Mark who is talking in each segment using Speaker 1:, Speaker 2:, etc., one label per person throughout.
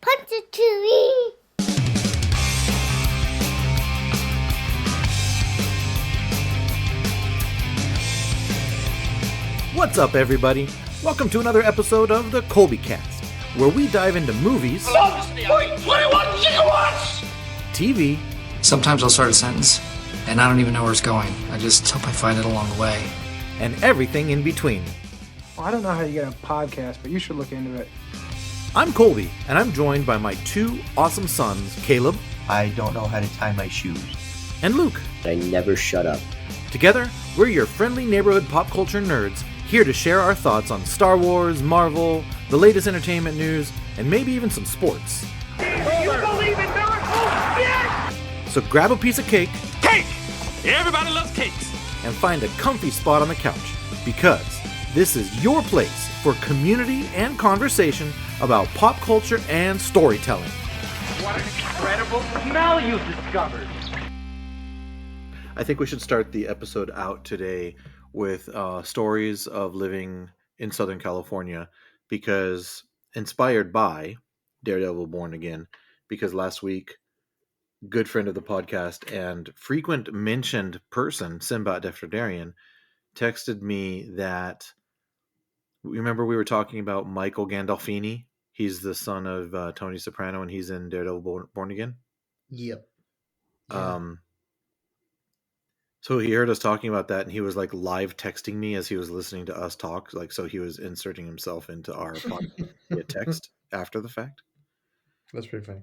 Speaker 1: Punch it to me.
Speaker 2: What's up, everybody? Welcome to another episode of the Colby Cast, where we dive into movies,
Speaker 3: 21 gigawatts!
Speaker 2: TV,
Speaker 4: Sometimes I'll start a sentence, and I don't even know where it's going. I just hope I find it along the way.
Speaker 2: and everything in between.
Speaker 5: Well, I don't know how you get a podcast, but you should look into it.
Speaker 2: I'm Colby, and I'm joined by my two awesome sons, Caleb
Speaker 6: I don't know how to tie my shoes.
Speaker 2: and Luke.
Speaker 7: I never shut up.
Speaker 2: Together, we're your friendly neighborhood pop culture nerds, here to share our thoughts on Star Wars, Marvel, the latest entertainment news, and maybe even some sports.
Speaker 3: Do you believe in miracles? Yes!
Speaker 2: So grab a piece of cake
Speaker 3: Cake! Everybody loves cakes.
Speaker 2: and find a comfy spot on the couch, because this is your place for community and conversation about pop culture and storytelling.
Speaker 3: What an incredible smell you've discovered.
Speaker 2: I think we should start the episode out today with stories of living in Southern California, because inspired by Daredevil Born Again, because last week, good friend of the podcast and frequent mentioned person, Simbat Defradarian, texted me that, remember we were talking about Michael Gandolfini? He's the son of Tony Soprano, and he's in Daredevil Born Again.
Speaker 6: Yep.
Speaker 2: So he heard us talking about that, and he was like live texting me as he was listening to us talk. Like, so he was inserting himself into our podcast via text after the fact.
Speaker 6: That's pretty funny.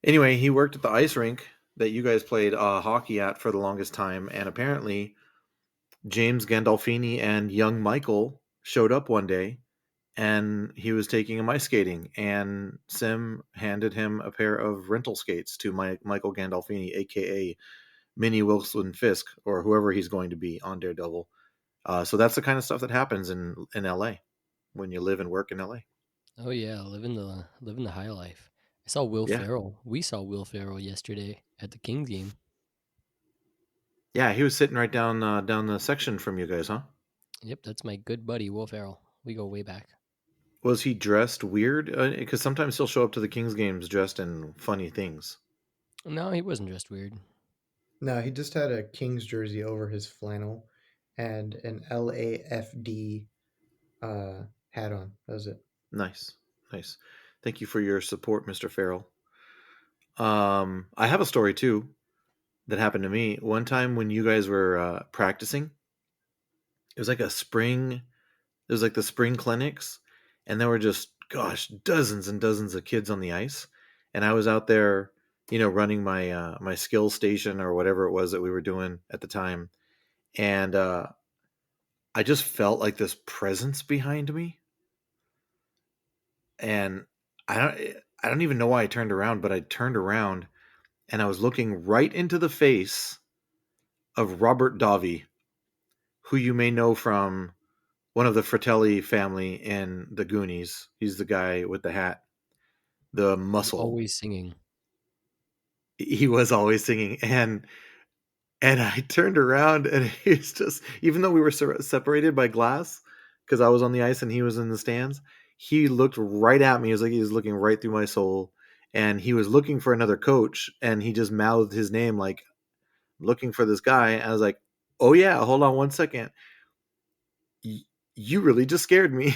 Speaker 2: Anyway, he worked at the ice rink that you guys played hockey at for the longest time, and apparently James Gandolfini and young Michael showed up one day, and he was taking him ice skating, and Sim handed him a pair of rental skates to Michael Gandolfini, aka Minnie Wilson Fisk, or whoever he's going to be on Daredevil. So that's the kind of stuff that happens in LA when you live and work in LA.
Speaker 8: Oh yeah, living the high life. I saw Will
Speaker 2: Yeah.
Speaker 8: Ferrell. We saw Will Ferrell yesterday at the Kings game.
Speaker 2: Yeah, he was sitting right down the section from you guys, huh?
Speaker 8: Yep, that's my good buddy Will Ferrell. We go way back.
Speaker 2: Was he dressed weird? Because sometimes he'll show up to the Kings games dressed in funny things.
Speaker 8: No, he wasn't dressed weird.
Speaker 9: No, he just had a Kings jersey over his flannel and an LAFD hat on. That was it.
Speaker 2: Nice. Thank you for your support, Mr. Farrell. I have a story too that happened to me one time when you guys were practicing. It was like a spring. It was like the spring clinics, and there were just dozens and dozens of kids on the ice, and I was out there, running my my skill station or whatever it was that we were doing at the time, and I just felt like this presence behind me, and I don't even know why I turned around, but I turned around and I was looking right into the face of Robert Davi, who you may know from one of the Fratelli family in the Goonies. He's the guy with the hat, the muscle.
Speaker 8: Always singing.
Speaker 2: He was always singing, and I turned around, and he's just, even though we were separated by glass, because I was on the ice and he was in the stands, he looked right at me. It was like he was looking right through my soul, and he was looking for another coach, and he just mouthed his name like, looking for this guy. And I was like, oh yeah, hold on one second. You really just scared me.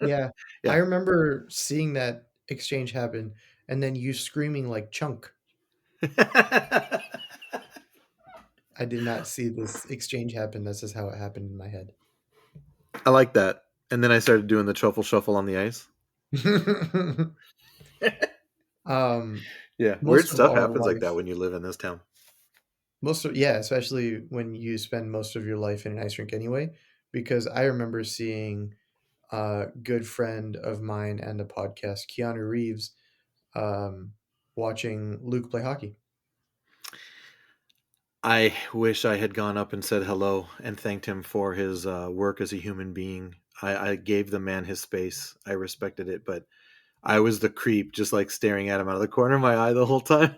Speaker 9: Yeah.
Speaker 2: Yeah.
Speaker 9: I remember seeing that exchange happen and then you screaming like chunk. I did not see this exchange happen. This is how it happened in my head.
Speaker 2: I like that. And then I started doing the truffle shuffle on the ice. Yeah, weird
Speaker 9: of
Speaker 2: stuff
Speaker 9: our
Speaker 2: happens like
Speaker 9: life-
Speaker 2: that when you live in this town.
Speaker 9: especially when you spend most of your life in an ice rink anyway, because I remember seeing a good friend of mine and a podcast, Keanu Reeves, watching Luke play hockey.
Speaker 2: I wish I had gone up and said hello and thanked him for his work as a human being. I gave the man his space. I respected it, but I was the creep, just like staring at him out of the corner of my eye the whole time.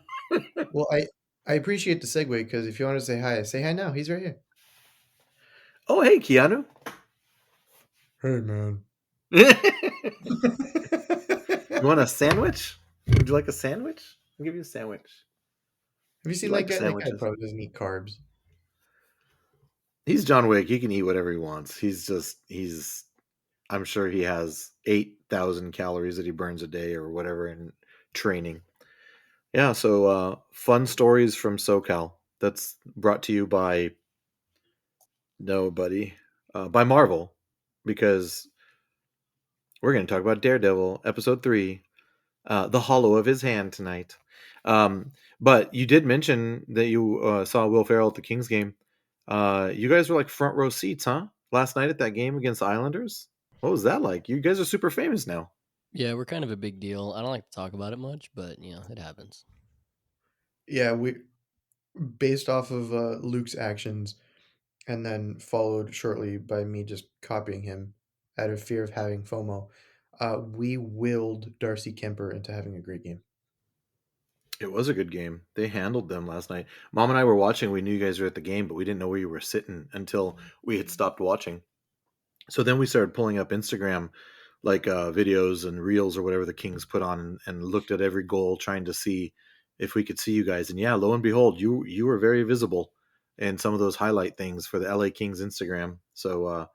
Speaker 9: Well, I appreciate the segue, because if you want to say hi now. He's right here.
Speaker 2: Oh, hey, Keanu.
Speaker 9: Hey, man.
Speaker 2: You want a sandwich? Would you like a sandwich? I'll give you a sandwich.
Speaker 9: Have you
Speaker 2: You
Speaker 9: seen that
Speaker 2: like
Speaker 9: guy? That guy
Speaker 2: sandwiches?
Speaker 9: probably doesn't eat carbs.
Speaker 2: He's John Wick. He can eat whatever he wants. He's. I'm sure he has 8,000 calories that he burns a day or whatever in training. Yeah. So fun stories from SoCal. That's brought to you by nobody, by Marvel, because we're going to talk about Daredevil episode 3, the hollow of his hand tonight. But you did mention that you saw Will Ferrell at the Kings game. You guys were like front row seats, huh? Last night at that game against the Islanders. What was that like? You guys are super famous now.
Speaker 8: Yeah, we're kind of a big deal. I don't like to talk about it much, but it happens.
Speaker 9: Yeah, we based off of Luke's actions, and then followed shortly by me just copying him out of fear of having FOMO. We willed Darcy Kemper into having a great game.
Speaker 2: It was a good game. They handled them last night. Mom and I were watching. We knew you guys were at the game, but we didn't know where you were sitting until we had stopped watching. So then we started pulling up Instagram, like videos and reels or whatever the Kings put on, and looked at every goal, trying to see if we could see you guys. And yeah, lo and behold, you were very visible in some of those highlight things for the LA Kings Instagram. So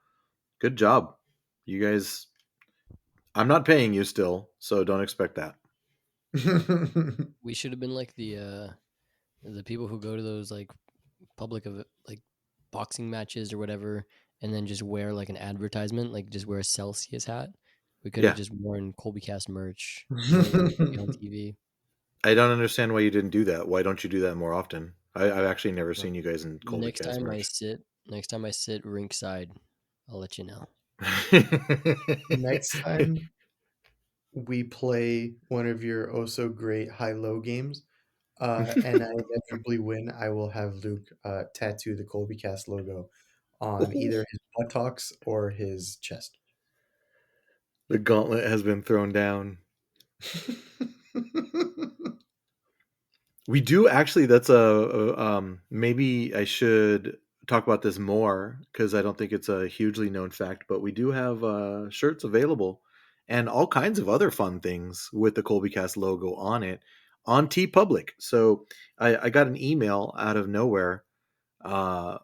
Speaker 2: good job, you guys. I'm not paying you still, so don't expect that.
Speaker 8: We should have been like the people who go to those like like boxing matches or whatever, and then just wear like an advertisement, like just wear a Celsius hat. We could have
Speaker 2: Yeah,
Speaker 8: just worn Colby Cast merch, and then we could be on TV.
Speaker 2: I don't understand why you didn't do that. Why don't you do that more often? I've actually never
Speaker 8: Well,
Speaker 2: seen you guys in Colby
Speaker 8: next
Speaker 2: Cast
Speaker 8: time I
Speaker 2: merch.
Speaker 8: sit, next time I sit ringside, I'll let you know.
Speaker 9: Next time we play one of your oh so great high-low games, and I inevitably win, I will have Luke tattoo the Colby Cast logo on either his buttocks or his chest.
Speaker 2: The gauntlet has been thrown down. We do actually. That's maybe I should talk about this more because I don't think it's a hugely known fact. But we do have shirts available and all kinds of other fun things with the Colby Cast logo on it on T Public. So I got an email out of nowhere, uh,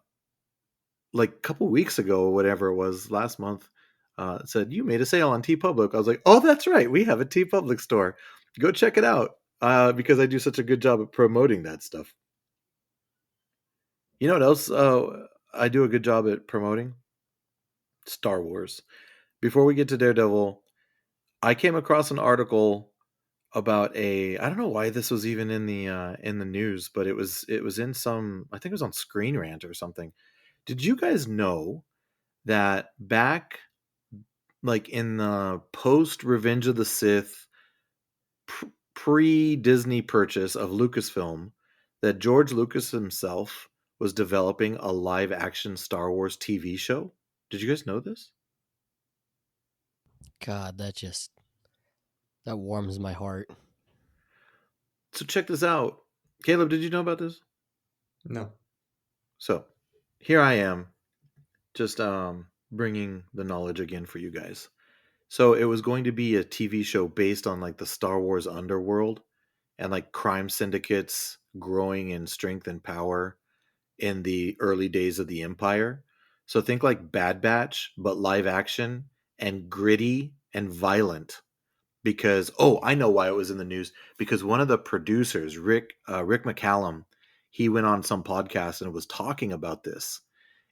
Speaker 2: like a couple weeks ago or whatever it was last month. It said you made a sale on T Public. I was like, oh, that's right, we have a T Public store. Go check it out. Because I do such a good job at promoting that stuff. You know what else I do a good job at promoting? Star Wars. Before we get to Daredevil, I came across an article about a I don't know why this was even in the news, but it was in some I think it was on Screen Rant or something. Did you guys know that back like in the post Revenge of the Sith pre Disney purchase of Lucasfilm that George Lucas himself was developing a live action Star Wars TV show? Did you guys know this?
Speaker 8: God, that warms my heart.
Speaker 2: So check this out. Caleb, did you know about this?
Speaker 9: No.
Speaker 2: So here I am, just bringing the knowledge again for you guys. So it was going to be a TV show based on like the Star Wars underworld and like crime syndicates growing in strength and power in the early days of the Empire. So think like Bad Batch, but live action and gritty and violent. Because I know why it was in the news. Because one of the producers, Rick McCallum, he went on some podcast and was talking about this.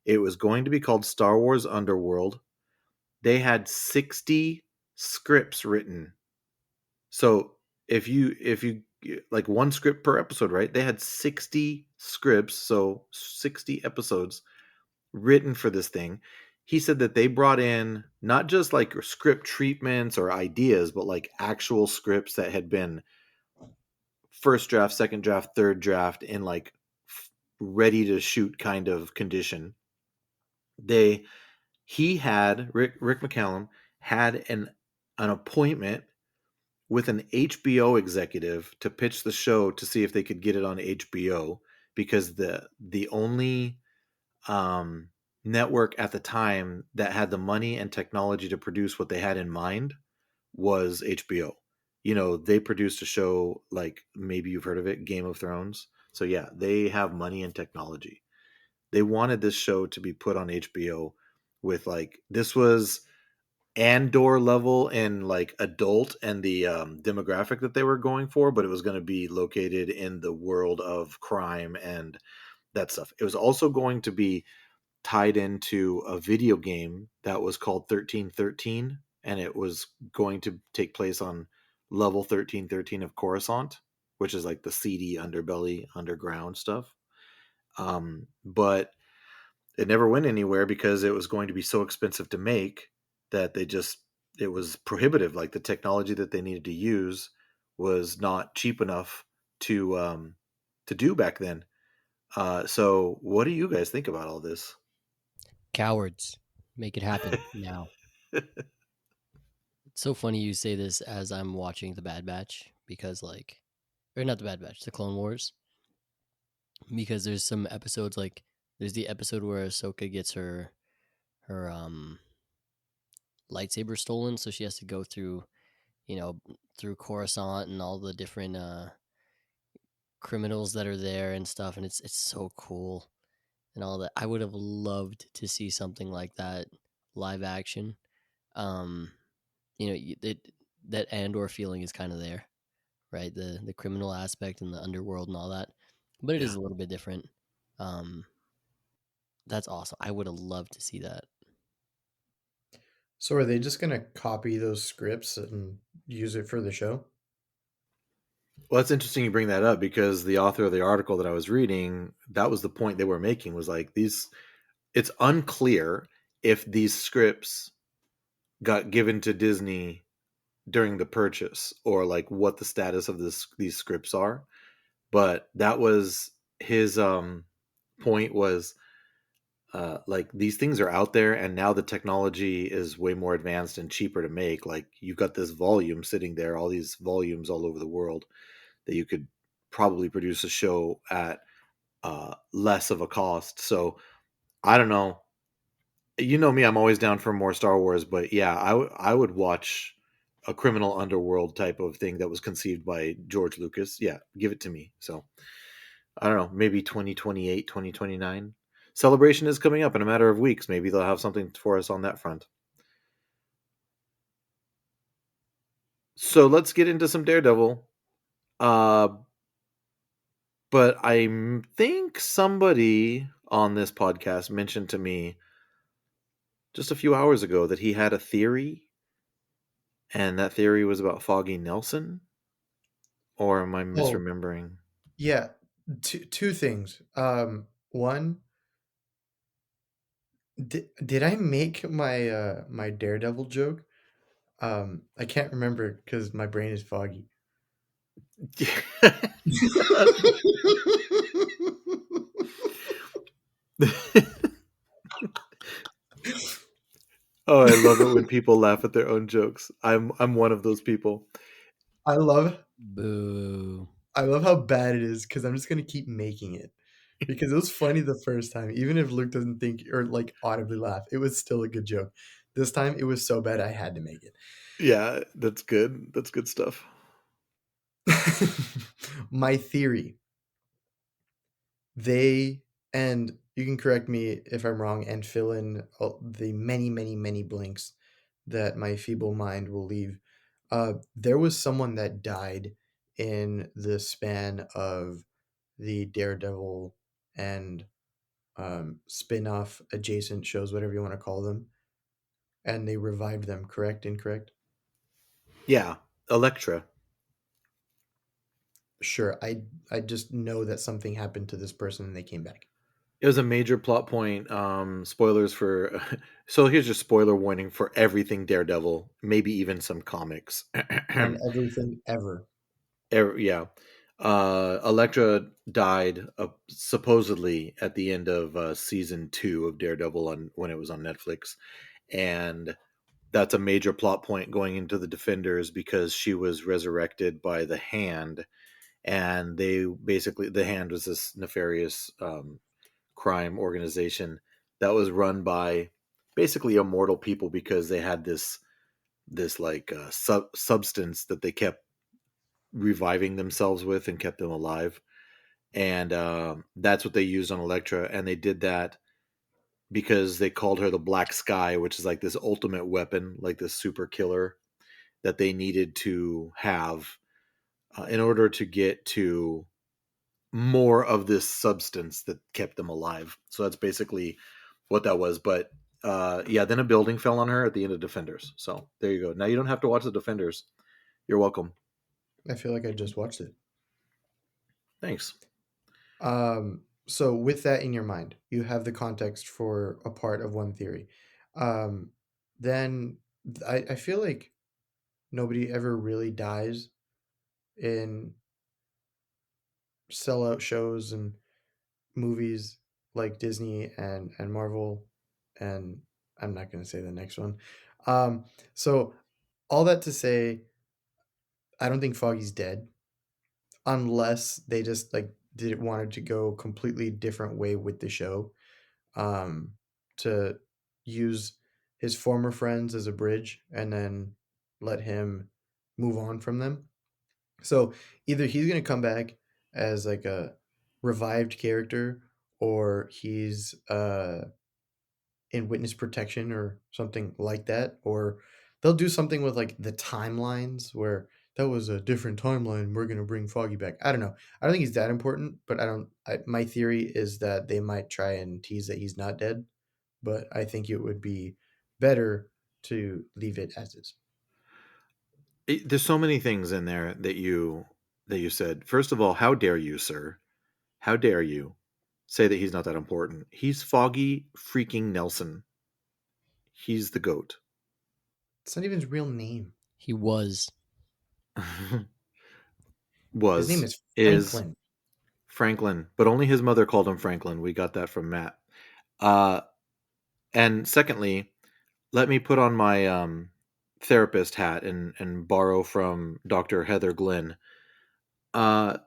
Speaker 2: It was going to be called Star Wars Underworld. They had 60 scripts written. So if you like one script per episode, right? They had 60 scripts, so 60 episodes written for this thing. He said that they brought in not just like script treatments or ideas, but like actual scripts that had been first draft, second draft, third draft in like ready to shoot kind of condition. They he had Rick McCallum had an appointment with an HBO executive to pitch the show to see if they could get it on HBO because the only um, network at the time that had the money and technology to produce what they had in mind was HBO. they produced a show like maybe you've heard of it, Game of Thrones. So yeah, they have money and technology. They wanted this show to be put on HBO with like this was Andor level and like adult and the demographic that they were going for, but it was going to be located in the world of crime and that stuff. It was also going to be tied into a video game that was called 1313, and it was going to take place on level 1313 of Coruscant, which is like the seedy underbelly underground stuff. But it never went anywhere because it was going to be so expensive to make that it was prohibitive. Like the technology that they needed to use was not cheap enough to do back then. So what do you guys think about all this?
Speaker 8: Cowards. Make it happen now. It's so funny you say this as I'm watching The Bad Batch because, like, or not The Bad Batch, The Clone Wars. Because there's some episodes like there's the episode where Ahsoka gets her lightsaber stolen, so she has to go through through Coruscant and all the different criminals that are there and stuff, and it's so cool and all that. I would have loved to see something like that live action. Um, that Andor feeling is kind of there, right? The criminal aspect and the underworld and all that, but it
Speaker 2: Yeah.
Speaker 8: is a little bit different. Um, that's awesome. I would have loved to see that.
Speaker 9: So are they just gonna copy those scripts and use it for the show?
Speaker 2: Well, it's interesting you bring that up because the author of the article that I was reading, that was the point they were making was like it's unclear if these scripts got given to Disney during the purchase or like what the status of these scripts are. But that was his point was like these things are out there and now the technology is way more advanced and cheaper to make. Like you've got this volume sitting there, all these volumes all over the world that you could probably produce a show at less of a cost. So I don't know. You know me, I'm always down for more Star Wars, but yeah, I would watch a criminal underworld type of thing that was conceived by George Lucas. Yeah, give it to me. So I don't know, maybe 2028, 2029. Celebration is coming up in a matter of weeks. Maybe they'll have something for us on that front. So let's get into some Daredevil. Uh, but think somebody on this podcast mentioned to me just a few hours ago that he had a theory, and that theory was about Foggy Nelson. Or am I
Speaker 9: Oh,
Speaker 2: misremembering?
Speaker 9: yeah. Two things. One, did I make my Daredevil joke? I can't remember because my brain is foggy.
Speaker 2: Oh, I love it when people laugh at their own jokes. I'm one of those people.
Speaker 9: I love
Speaker 8: Boo.
Speaker 9: I love how bad it is because I'm just gonna keep making it because it was funny the first time, even if Luke doesn't think or like audibly laugh, it was still a good joke. This time it was so bad I had to make it.
Speaker 2: Yeah, that's good. That's good stuff.
Speaker 9: My theory, they and you can correct me if I'm wrong and fill in the many, many, many blanks that my feeble mind will leave. There was someone that died in the span of the Daredevil and spin-off adjacent shows, whatever you want to call them, and they revived them. Correct? Incorrect?
Speaker 2: Yeah, Elektra.
Speaker 9: Sure. I just know that something happened to this person and they came back.
Speaker 2: It was a major plot point. Spoilers for. So here's your spoiler warning for everything Daredevil, maybe even some comics.
Speaker 9: And everything ever.
Speaker 2: Yeah. Elektra died supposedly at the end of season 2 of Daredevil when it was on Netflix. And that's a major plot point going into the Defenders because she was resurrected by the Hand. And the Hand was this nefarious crime organization that was run by basically immortal people because they had this like substance that they kept reviving themselves with and kept them alive. And that's what they used on Elektra. And they did that because they called her the Black Sky, which is like this ultimate weapon, like this super killer that they needed to have in order to get to more of this substance that kept them alive. So that's basically what that was. But yeah, then a building fell on her at the end of Defenders. So there you go. Now you don't have to watch the Defenders. You're welcome.
Speaker 9: I feel like I just watched it.
Speaker 2: Thanks.
Speaker 9: So with that in your mind, you have the context for a part of one theory. Um, then I feel like nobody ever really dies in sellout shows and movies like Disney and Marvel, and I'm not going to say the next one. So all that to say, I don't think Foggy's dead unless they just like did wanted to go completely different way with the show, um, to use his former friends as a bridge and then let him move on from them. So either he's going to come back as like a revived character, or he's in witness protection or something like that, or they'll do something with like the timelines where that was a different timeline, we're going to bring Foggy back. I don't know. I don't think he's that important, but my theory is that they might try and tease that he's not dead, but I think it would be better to leave it as is.
Speaker 2: There's so many things in there that you said. First of all, how dare you, sir? How dare you say that he's not that important? He's Foggy freaking Nelson. He's the goat.
Speaker 9: It's not even his real name.
Speaker 8: He was.
Speaker 9: His name
Speaker 2: Was
Speaker 9: is
Speaker 2: is
Speaker 9: Franklin.
Speaker 2: Franklin, but only his mother called him Franklin. We got that from Matt. Uh, and secondly, let me put on my therapist hat and borrow from Dr. Heather Glenn. Uh,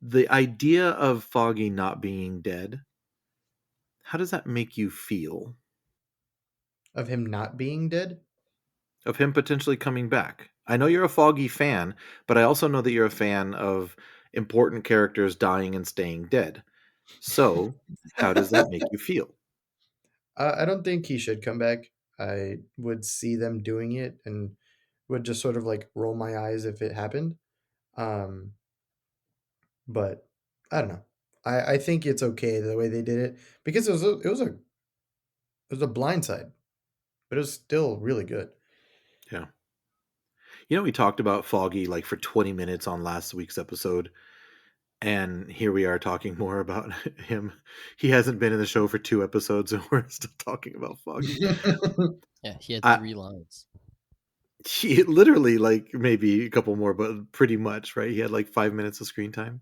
Speaker 2: the idea of Foggy not being dead, how does that make you feel?
Speaker 9: Of him not being dead?
Speaker 2: Of him potentially coming back? I know you're a Foggy fan, but I also know that you're a fan of important characters dying and staying dead. So, how does that make you feel?
Speaker 9: I don't think he should come back. I would see them doing it and would just sort of like roll my eyes if it happened. Um, but I don't know. I think it's okay the way they did it because it was a blind side, but it was still really good.
Speaker 2: Yeah. You know, we talked about Foggy like for 20 minutes on last week's episode, and here we are talking more about him. He hasn't been in the show for 2 episodes, and we're still talking about Foggy.
Speaker 8: Yeah, he had
Speaker 2: I,
Speaker 8: 3 lines.
Speaker 2: he literally like maybe a couple more, but pretty much right. He had like 5 minutes of screen time.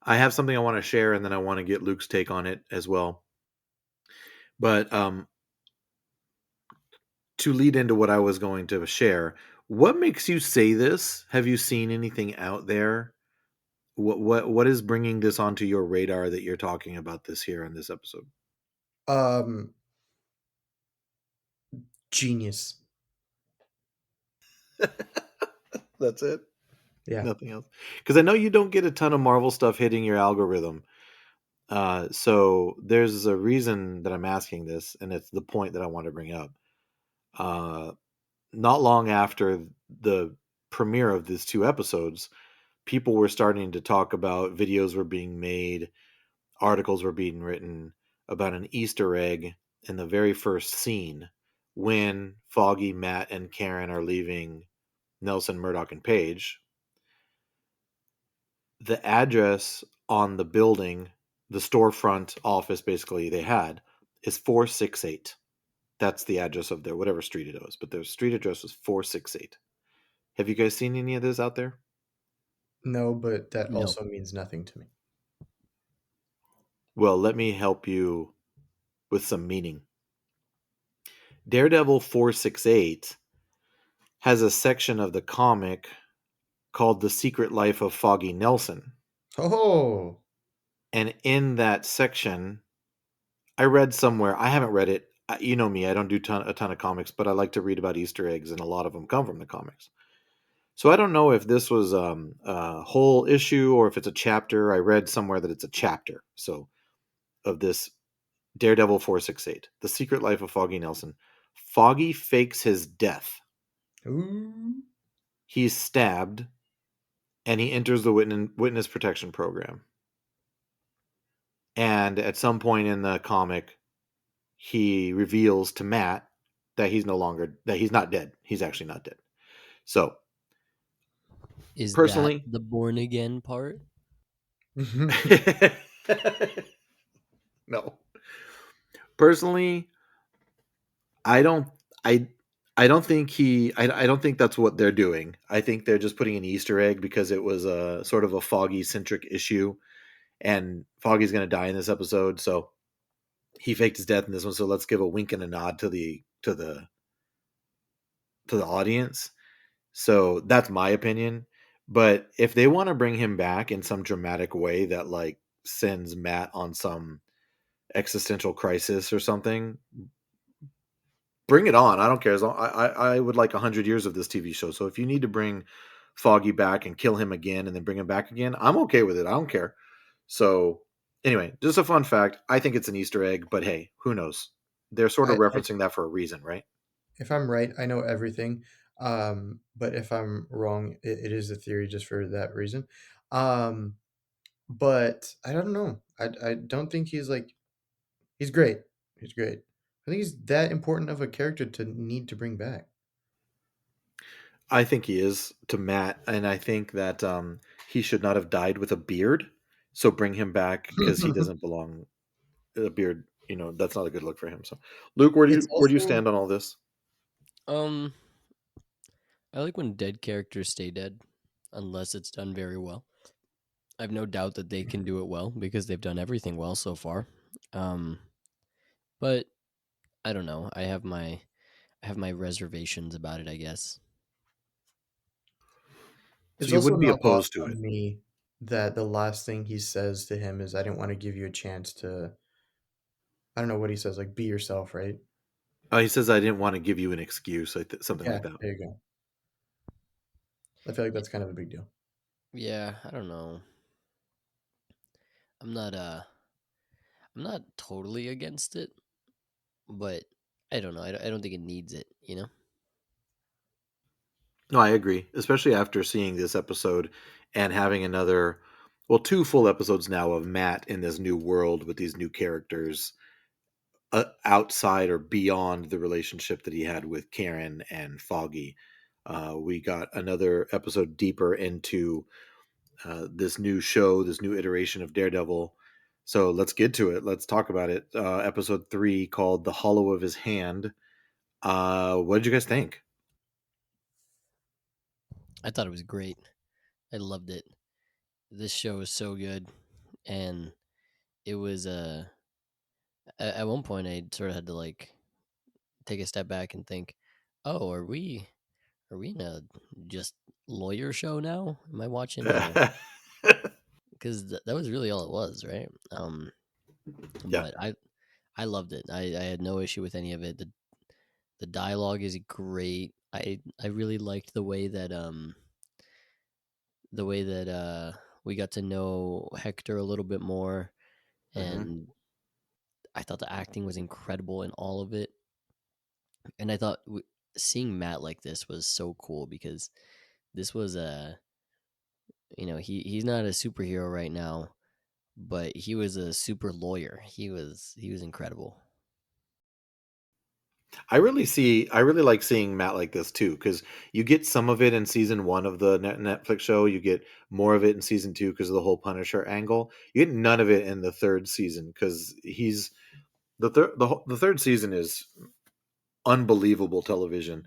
Speaker 2: I have something I want to share, and then I want to get Luke's take on it as well. But to lead into what I was going to share, what makes you say this? Have you seen anything out there? What is bringing this onto your radar that you're talking about this here in this episode?
Speaker 9: um, Genius.
Speaker 2: That's it.
Speaker 9: Yeah.
Speaker 2: Nothing else. Because I know you don't get a ton of Marvel stuff hitting your algorithm. So there's a reason that I'm asking this, and it's the point that I want to bring up. Uh, Not long after the premiere of these 2 episodes, people were starting to talk about videos were being made, articles were being written about an Easter egg in the very first scene when Foggy, Matt, and Karen are leaving Nelson, Murdoch, and Paige. The address on the building, the storefront office basically they had, is 468. That's the address of their whatever street it was, but their street address was 468. Have you guys seen any of this out there?
Speaker 9: No, but that
Speaker 8: No.
Speaker 9: also means nothing to me.
Speaker 2: Well, let me help you with some meaning. Daredevil 468 has a section of the comic called The Secret Life of Foggy Nelson.
Speaker 9: Oh,
Speaker 2: And in that section, I read somewhere, I haven't read it. You know me, I don't do a ton of comics, but I like to read about Easter eggs, and a lot of them come from the comics. So I don't know if this was a whole issue or if it's a chapter. I read somewhere that it's a chapter. So of this Daredevil 468, The Secret Life of Foggy Nelson. Foggy fakes his death.
Speaker 9: Ooh.
Speaker 2: He's stabbed and he enters the witness protection program. And at some point in the comic, he reveals to Matt that he's not dead. He's actually not dead. So
Speaker 8: Is that
Speaker 2: personally,
Speaker 8: the born again part?
Speaker 2: no. Personally, I don't I I don't think I don't think that's what they're doing. I think they're just putting an Easter egg because it was a sort of a Foggy centric issue, and Foggy's going to die in this episode, so he faked his death in this one. So let's give a wink and a nod to the audience. So that's my opinion. But if they want to bring him back in some dramatic way that like sends Matt on some existential crisis or something, bring it on. I don't care. As long, I would like 100 years of this TV show. So if you need to bring Foggy back and kill him again and then bring him back again, I'm okay with it. I don't care. So anyway, just a fun fact. I think it's an Easter egg, but hey, who knows? They're sort of
Speaker 9: I
Speaker 2: referencing that for a reason, right?
Speaker 9: if I'm right, I know everything. But if I'm wrong, it is a theory just for that reason. Um, but I don't know. I don't think he's like he's great. He's great. I think he's that important of a character to need to bring back.
Speaker 2: I think he is to Matt, and I think that he should not have died with a beard. So bring him back because he doesn't belong. A beard, that's not a good look for him. So, Luke,
Speaker 9: It's
Speaker 2: where do you
Speaker 9: also
Speaker 2: stand on all this?
Speaker 8: Um, I like when dead characters stay dead, unless it's done very well. I have no doubt that they can do it well because they've done everything well so far. Um, but I don't know. I have my reservations about it, I guess.
Speaker 2: So
Speaker 9: it's
Speaker 2: you
Speaker 9: also
Speaker 2: wouldn't be
Speaker 9: not lost
Speaker 2: opposed to it.
Speaker 9: on me that the last thing he says to him is, "I didn't want to give you a chance to." I don't know what he says, like "be yourself," right?
Speaker 2: He says, "I didn't want to give you an excuse," something
Speaker 9: Yeah,
Speaker 2: like that.
Speaker 9: there you go. I feel like
Speaker 8: Y-
Speaker 9: that's kind of a big deal.
Speaker 8: Yeah, I don't know. I'm not I'm not totally against it, but I don't know. I don't think it needs it, you know?
Speaker 2: No, I agree, especially after seeing this episode and having two full episodes now of Matt in this new world with these new characters outside or beyond the relationship that he had with Karen and Foggy. We got another episode deeper into this new show, this new iteration of Daredevil. So let's get to it. Let's talk about it. Episode 3 called "The Hollow of His Hand." What did you guys think?
Speaker 8: I thought it was great. I loved it. This show is so good, and it was at one point I sort of had to like take a step back and think, "Oh, are we in a just lawyer show now? Am I watching a?" Because that was really all it was, right?
Speaker 2: Yeah,
Speaker 8: But I loved it. I had no issue with any of it. The dialogue is great. I really liked the way that we got to know Hector a little bit more,
Speaker 2: hmm
Speaker 8: and I thought the acting was incredible in all of it. And I thought seeing Matt like this was so cool because this was a he's not a superhero right now, but he was a super lawyer. He was incredible.
Speaker 2: I really like seeing Matt like this too, because you get some of it in season 1 of the Netflix show. You get more of it in season 2 because of the whole Punisher angle. You get none of it in the third season because he's the third season is unbelievable television.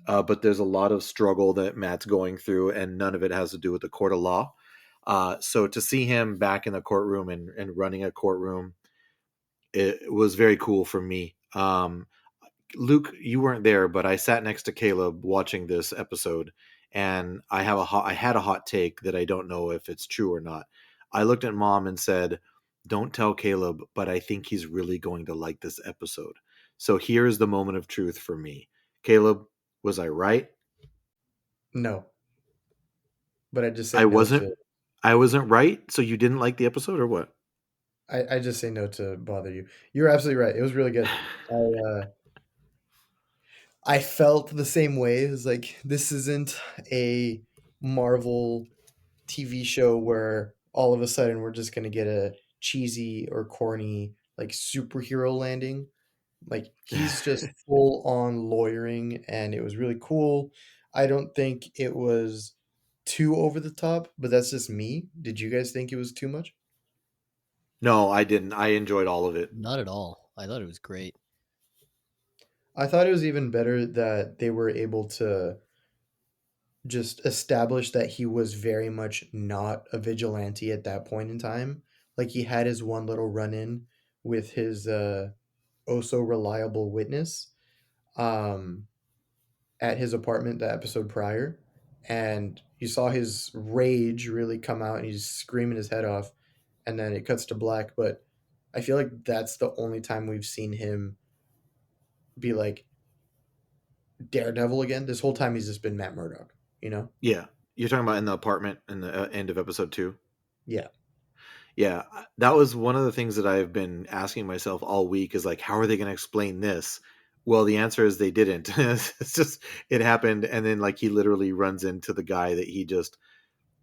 Speaker 2: But there's a lot of struggle that Matt's going through, and none of it has to do with the court of law. So to see him back in the courtroom and running a courtroom, it was very cool for me. Luke, you weren't there, but I sat next to Caleb watching this episode, and I had a hot take that I don't know if it's true or not. I looked at Mom and said, "Don't tell Caleb, but I think he's really going to like this episode." So here's the moment of truth for me. Caleb, was I right?
Speaker 9: No, but I just say
Speaker 2: I
Speaker 9: no
Speaker 2: wasn't
Speaker 9: to.
Speaker 2: I wasn't right, so you didn't like the episode or what?
Speaker 9: I just say no to bother you. You're absolutely right. It was really good. I felt the same way. It was like this isn't a Marvel TV show where all of a sudden we're just gonna get a cheesy or corny like superhero landing. Like he's just full on lawyering, and it was really cool. I don't think it was too over the top, but that's just me. Did you guys think it was too much?
Speaker 2: No, I didn't. I enjoyed all of it.
Speaker 8: Not at all. I thought it was great.
Speaker 9: I thought it was even better that they were able to just establish that he was very much not a vigilante at that point in time. Like he had his one little run in with his oh so reliable witness um at his apartment the episode prior, and you saw his rage really come out and he's screaming his head off, and then it cuts to black. But I feel like that's the only time we've seen him be like Daredevil again. This whole time he's just been Matt Murdock, you know?
Speaker 2: Yeah. You're talking about in the apartment in the end of episode 2?
Speaker 9: Yeah.
Speaker 2: Yeah, that was one of the things that I've been asking myself all week is like, how are they going to explain this? Well, the answer is they didn't. It's just it happened, and then like he literally runs into the guy that he just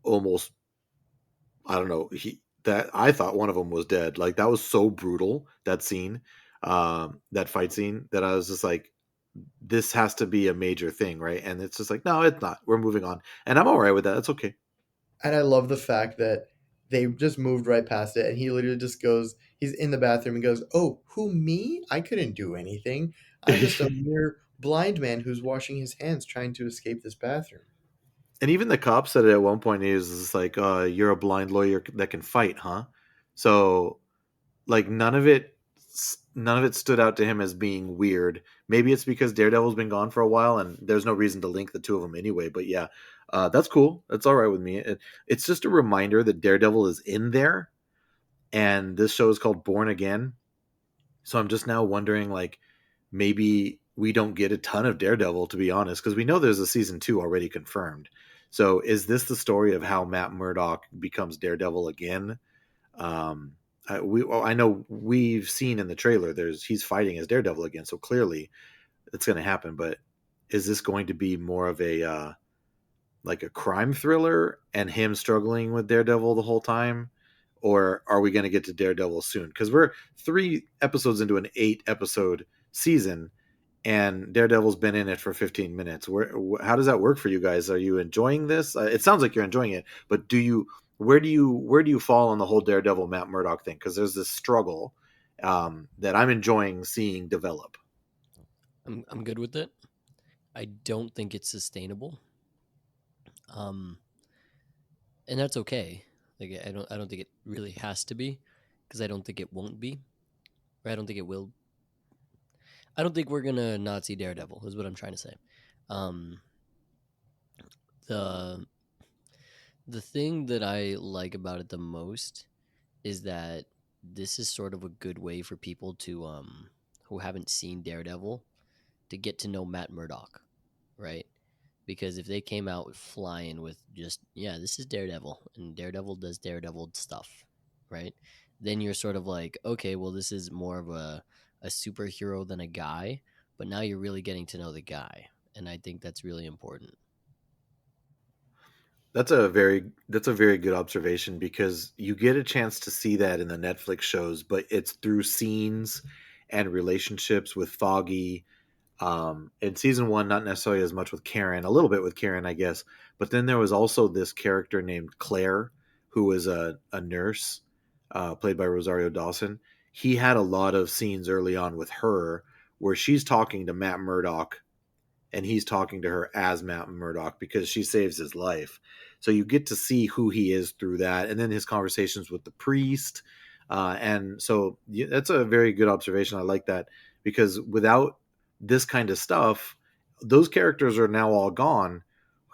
Speaker 2: almost I don't know he that I thought one of them was dead. Like that was so brutal that scene, that fight scene that I was just like, this has to be a major thing, right? And it's just like, no, it's not. We're moving on, and I'm all right with that. That's okay.
Speaker 9: And I love the fact that they just moved right past it, and he literally just goes, he's in the bathroom and goes, "Oh, who, me? I couldn't do anything. I'm just a mere blind man who's washing his hands trying to escape this bathroom."
Speaker 2: And even the cop said it at one point. He was just like, "You're a blind lawyer that can fight, huh?" So, like, none of it stood out to him as being weird. Maybe it's because Daredevil's been gone for a while, and there's no reason to link the two of them anyway. But yeah, that's cool. That's all right with me. It's just a reminder that Daredevil is in there, and this show is called Born Again. So I'm just now wondering, like, maybe we don't get a ton of Daredevil, to be honest, because we know there's a season 2 already confirmed. So is this the story of how Matt Murdock becomes Daredevil again? I know we've seen in the trailer he's fighting as Daredevil again, so clearly it's going to happen. But is this going to be more of a like a crime thriller and him struggling with Daredevil the whole time? Or are we going to get to Daredevil soon? Because we're 3 episodes into an 8-episode season, and Daredevil's been in it for 15 minutes. How does that work for you guys? Are you enjoying this? It sounds like you're enjoying it, but where do you fall on the whole Daredevil Matt Murdock thing? Because there's this struggle that I'm enjoying seeing develop.
Speaker 8: I'm good with it. I don't think it's sustainable. Um, and that's okay. Like I don't think it really has to be, because I don't think it won't be, or I don't think it will. I don't think we're gonna not see Daredevil. Is what I'm trying to say. Um, the the thing that I like about it the most is that this is sort of a good way for people to who haven't seen Daredevil to get to know Matt Murdock, right? Because if they came out flying with just, yeah, this is Daredevil and Daredevil does Daredevil stuff, right? Then you're sort of like, okay, well, this is more of a superhero than a guy, but now you're really getting to know the guy, and I think that's really important.
Speaker 2: That's a very good observation because you get a chance to see that in the Netflix shows, but it's through scenes and relationships with Foggy. In season 1, not necessarily as much with Karen, a little bit with Karen, I guess. But then there was also this character named Claire, who was a nurse, played by Rosario Dawson. He had a lot of scenes early on with her where she's talking to Matt Murdock and he's talking to her as Matt Murdock because she saves his life. So you get to see who he is through that, and then his conversations with the priest. And so that's a very good observation. I like that because without this kind of stuff, those characters are now all gone.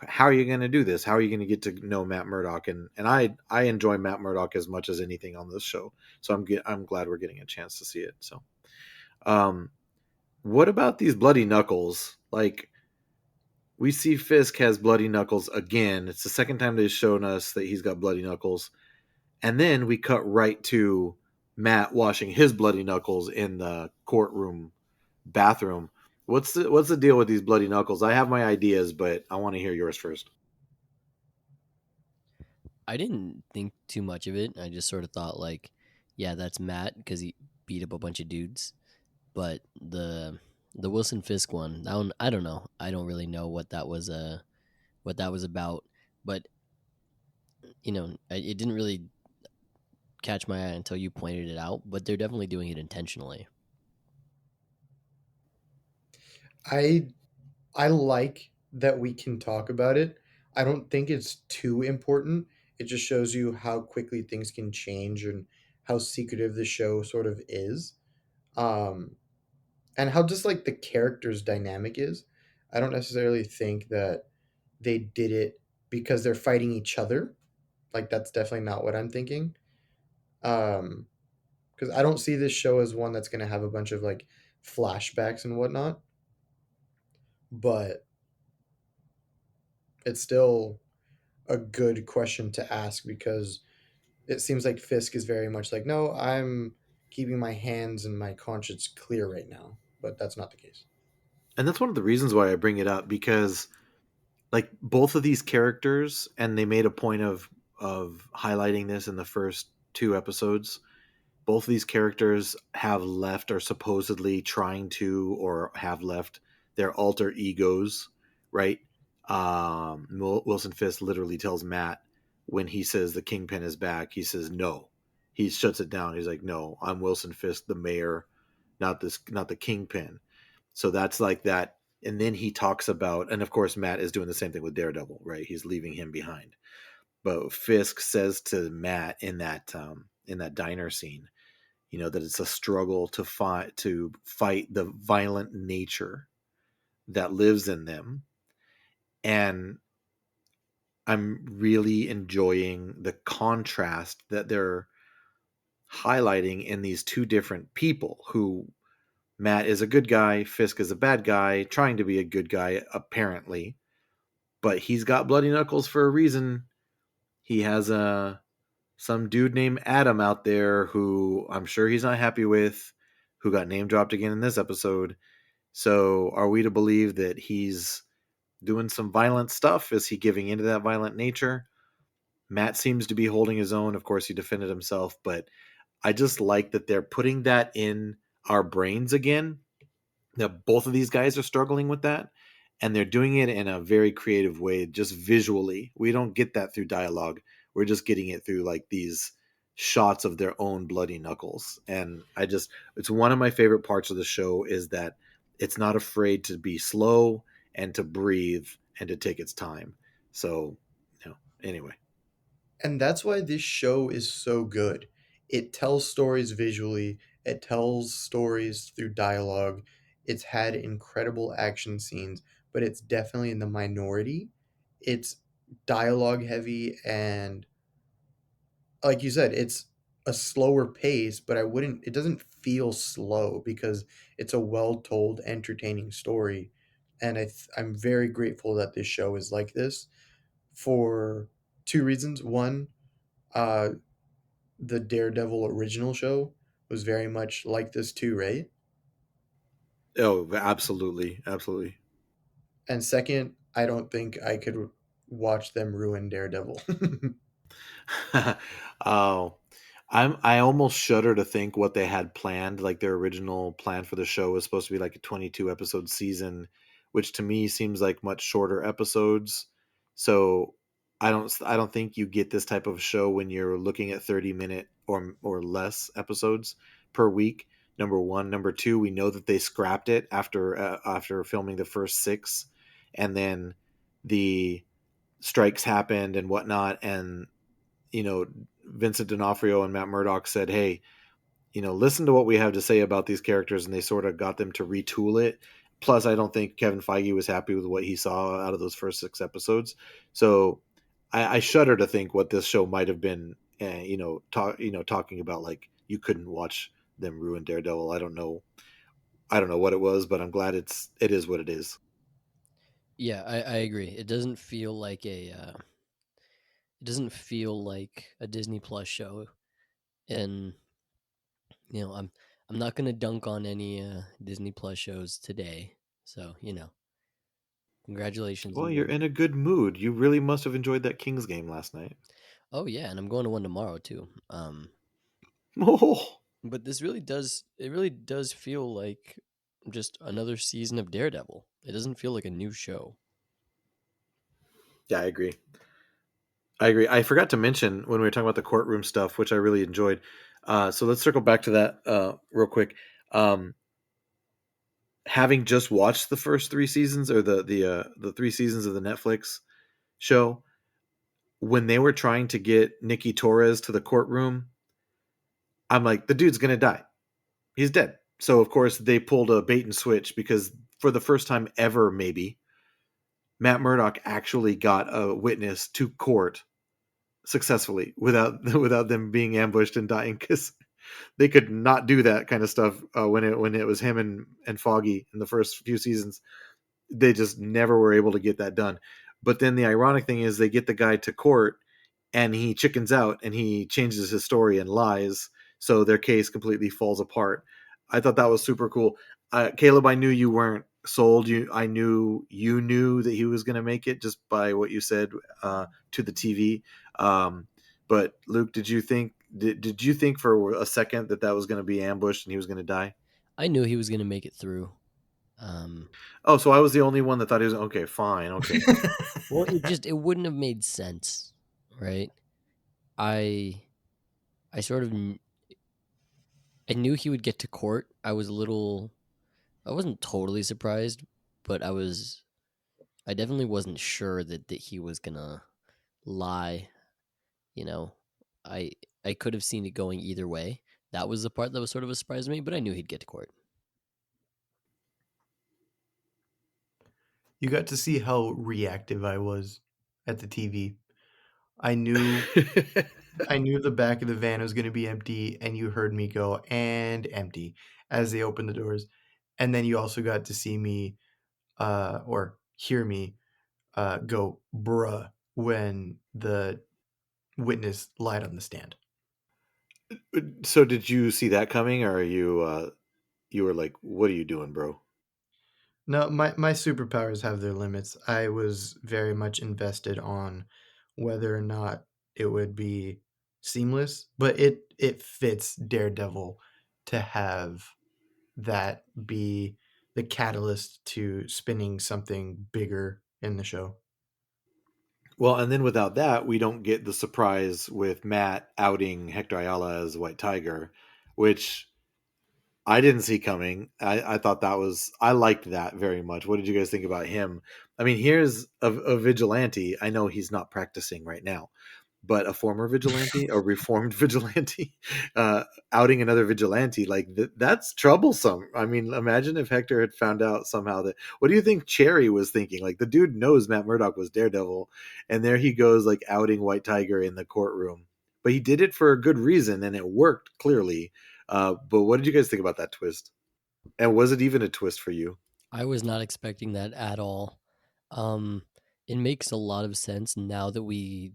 Speaker 2: How are you going to do this? How are you going to get to know Matt Murdock? And I enjoy Matt Murdock as much as anything on this show. So I'm glad we're getting a chance to see it. So, um, what about these bloody knuckles? Like, we see Fisk has bloody knuckles again. It's the second time they've shown us that he's got bloody knuckles. And then we cut right to Matt washing his bloody knuckles in the courtroom bathroom. What's the deal with these bloody knuckles? I have my ideas, but I want to hear yours first.
Speaker 8: I didn't think too much of it. I just sort of thought like, yeah, that's Matt because he beat up a bunch of dudes. But the Wilson Fisk one, that one, I don't know. I don't really know what that was about. But it didn't really catch my eye until you pointed it out. But they're definitely doing it intentionally.
Speaker 9: I I like that we can talk about it. I don't think it's too important. It just shows you how quickly things can change and how secretive the show sort of is. Um and how just like the characters dynamic is. I don't necessarily think that they did it because they're fighting each other. Like that's definitely not what I'm thinking. Um because I don't see this show as one that's going to have a bunch of like flashbacks and whatnot, but it's still a good question to ask because it seems like Fisk is very much like, no, I'm keeping my hands and my conscience clear right now, but that's not the case.
Speaker 2: And that's one of the reasons why I bring it up because like both of these characters, and they made a point of highlighting this in the first two episodes. Both of these characters have left or supposedly trying to or have left their alter egos, right? Wilson Fisk literally tells Matt when he says the Kingpin is back, he says no. He shuts it down. He's like, no, I'm Wilson Fisk, the mayor, not the Kingpin. So that's like that. And then he talks about, and of course, Matt is doing the same thing with Daredevil, right? He's leaving him behind. But Fisk says to Matt in that diner scene, that it's a struggle to fight the violent nature that lives in them. And I'm really enjoying the contrast that they're highlighting in these two different people who Matt is a good guy, Fisk is a bad guy, trying to be a good guy apparently, but he's got bloody knuckles for a reason. He has some dude named Adam out there who I'm sure he's not happy with, who got name dropped again in this episode. So are we to believe that he's doing some violent stuff? Is he giving into that violent nature? Matt seems to be holding his own. Of course, he defended himself, but I just like that they're putting that in our brains again. That both of these guys are struggling with that, and they're doing it in a very creative way, just visually. We don't get that through dialogue. We're just getting it through like these shots of their own bloody knuckles. And it's one of my favorite parts of the show is that it's not afraid to be slow and to breathe and to take its time. So, anyway.
Speaker 9: And that's why this show is so good. It tells stories visually, it tells stories through dialogue. It's had incredible action scenes, but it's definitely in the minority. It's dialogue heavy and like you said, it's a slower pace, but it doesn't feel slow because it's a well told, entertaining story. And I'm very grateful that this show is like this for two reasons. One, uh, the Daredevil original show was very much like this too, right?
Speaker 2: Oh, absolutely. Absolutely.
Speaker 9: And second, I don't think I could watch them ruin Daredevil.
Speaker 2: Oh, I almost shudder to think what they had planned. Like their original plan for the show was supposed to be like a 22 episode season, which to me seems like much shorter episodes. So I don't think you get this type of show when you're looking at 30-minute or less episodes per week. Number one, number two, we know that they scrapped it after filming the first six, and then the strikes happened and whatnot, and Vincent D'Onofrio and Matt Murdock said, "Hey, listen to what we have to say about these characters," and they sort of got them to retool it. Plus, I don't think Kevin Feige was happy with what he saw out of those first six episodes. So, I shudder to think what this show might have been. Talking about like you couldn't watch them ruin Daredevil. I don't know what it was, but I'm glad it is what it is.
Speaker 8: Yeah, I agree. It doesn't feel like it doesn't feel like a Disney Plus show, and I'm not gonna dunk on any Disney Plus shows today. So congratulations,
Speaker 2: Well, you're
Speaker 8: Luke.
Speaker 2: in a good mood. You really must have enjoyed that Kings game last night.
Speaker 8: Oh yeah, and I'm going to one tomorrow too.
Speaker 2: Oh,
Speaker 8: But it really does feel like just another season of Daredevil. It doesn't feel like a new show.
Speaker 2: yeah, I agree. I agree. I forgot to mention when we were talking about the courtroom stuff, which I really enjoyed. So let's circle back to that real quick. Um, Having just watched the first three seasons, or the three seasons of the Netflix show, when they were trying to get Nikki Torres to the courtroom, I'm like, the dude's gonna die. He's dead. So of course they pulled a bait and switch because for the first time ever, maybe Matt Murdock actually got a witness to court successfully without without them being ambushed and dying, because they could not do that kind of stuff when it was him and Foggy in the first few seasons. They just never were able to get that done. But then the ironic thing is they get the guy to court and he chickens out and he changes his story and lies, so their case completely falls apart. I thought that was super cool. Caleb, I knew you weren't sold. I knew you knew that he was going to make it just by what you said to the TV. Um, but Luke, did you think for a second that that was going to be ambushed and he was going to die?
Speaker 8: I knew he was gonna make it through. Um,
Speaker 2: Oh, so I was the only one that thought he was okay. Fine, okay.
Speaker 8: well, it wouldn't have made sense, right? I I sort of I knew he would get to court. I wasn't totally surprised, but I definitely wasn't sure that he was gonna lie. You know, I I could have seen it going either way. That was the part that was sort of a surprise to me, but I knew he'd get to court.
Speaker 9: You got to see how reactive I was at the TV. I knew I knew the back of the van was going to be empty, and you heard me go and empty as they opened the doors. And then you also got to see me or hear me go bruh when the witness lied on the stand.
Speaker 2: So did you see that coming, or are you were like, "What are you doing, bro?"
Speaker 9: No, my superpowers have their limits. I was very much invested on whether or not it would be seamless, but it fits Daredevil to have that be the catalyst to spinning something bigger in the show.
Speaker 2: Well, and then without that, we don't get the surprise with Matt outing Hector Ayala as White Tiger, which I didn't see coming. I thought that was I liked that very much. What did you guys think about him? I mean, here's a vigilante. I know he's not practicing right now, but a former vigilante, a reformed vigilante, uh, outing another vigilante, like that's troublesome. I mean, imagine if Hector had found out somehow that. What do you think Cherry was thinking? Like the dude knows Matt Murdock was Daredevil, and there he goes, like outing White Tiger in the courtroom. But he did it for a good reason, and it worked clearly. But what did you guys think about that twist? And was it even a twist for you?
Speaker 8: I was not expecting that at all. Um, it makes a lot of sense now that we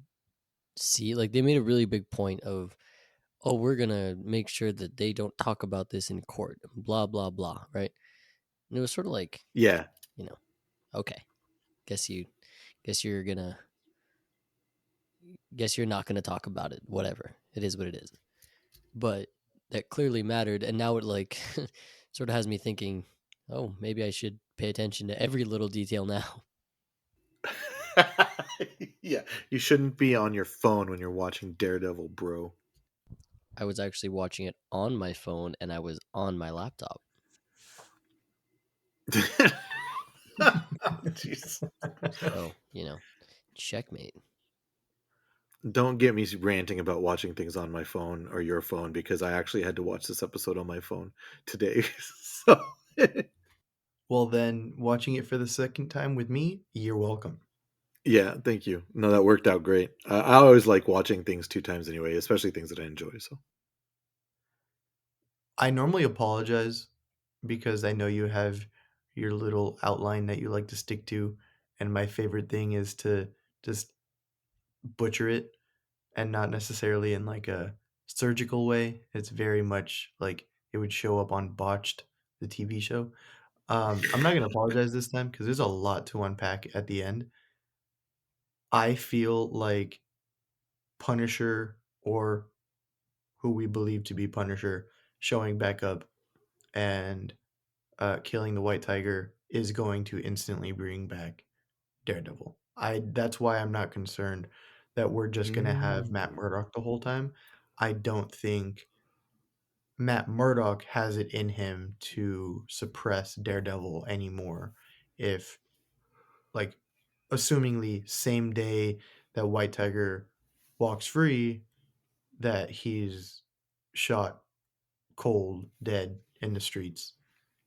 Speaker 8: see, like, they made a really big point of, oh, we're gonna make sure that they don't talk about this in court, blah blah blah, right? And it was sort of like,
Speaker 2: Yeah.
Speaker 8: you know, okay, guess you, guess you're gonna, guess you're not gonna talk about it. Whatever, it is what it is. But that clearly mattered, and now it like sort of has me thinking, oh, maybe I should pay attention to every little detail now.
Speaker 2: Yeah, you shouldn't be on your phone when you're watching Daredevil, bro.
Speaker 8: I was actually watching it on my phone, and I was on my laptop.
Speaker 2: Jeez.
Speaker 8: So checkmate.
Speaker 2: Don't get me ranting about watching things on my phone or your phone, because I actually had to watch this episode on my phone today. So
Speaker 9: Well, then, watching it for the second time with me, you're welcome.
Speaker 2: yeah, thank you. No, that worked out great. I always like watching things two times anyway, especially things that I enjoy. So
Speaker 9: I normally apologize because I know you have your little outline that you like to stick to, and my favorite thing is to just butcher it, and not necessarily in like a surgical way. It's very much like it would show up on Botched, the TV show. I'm not gonna apologize this time because there's a lot to unpack at the end. I feel like Punisher, or who we believe to be Punisher, showing back up and killing the White Tiger is going to instantly bring back Daredevil. That's why I'm not concerned that we're just gonna have Matt
Speaker 2: Mm.
Speaker 9: Murdock the whole time. I don't think Matt Murdock has it in him to suppress Daredevil anymore. If, like, assumingly same day that White Tiger walks free, that he's shot cold, dead in the streets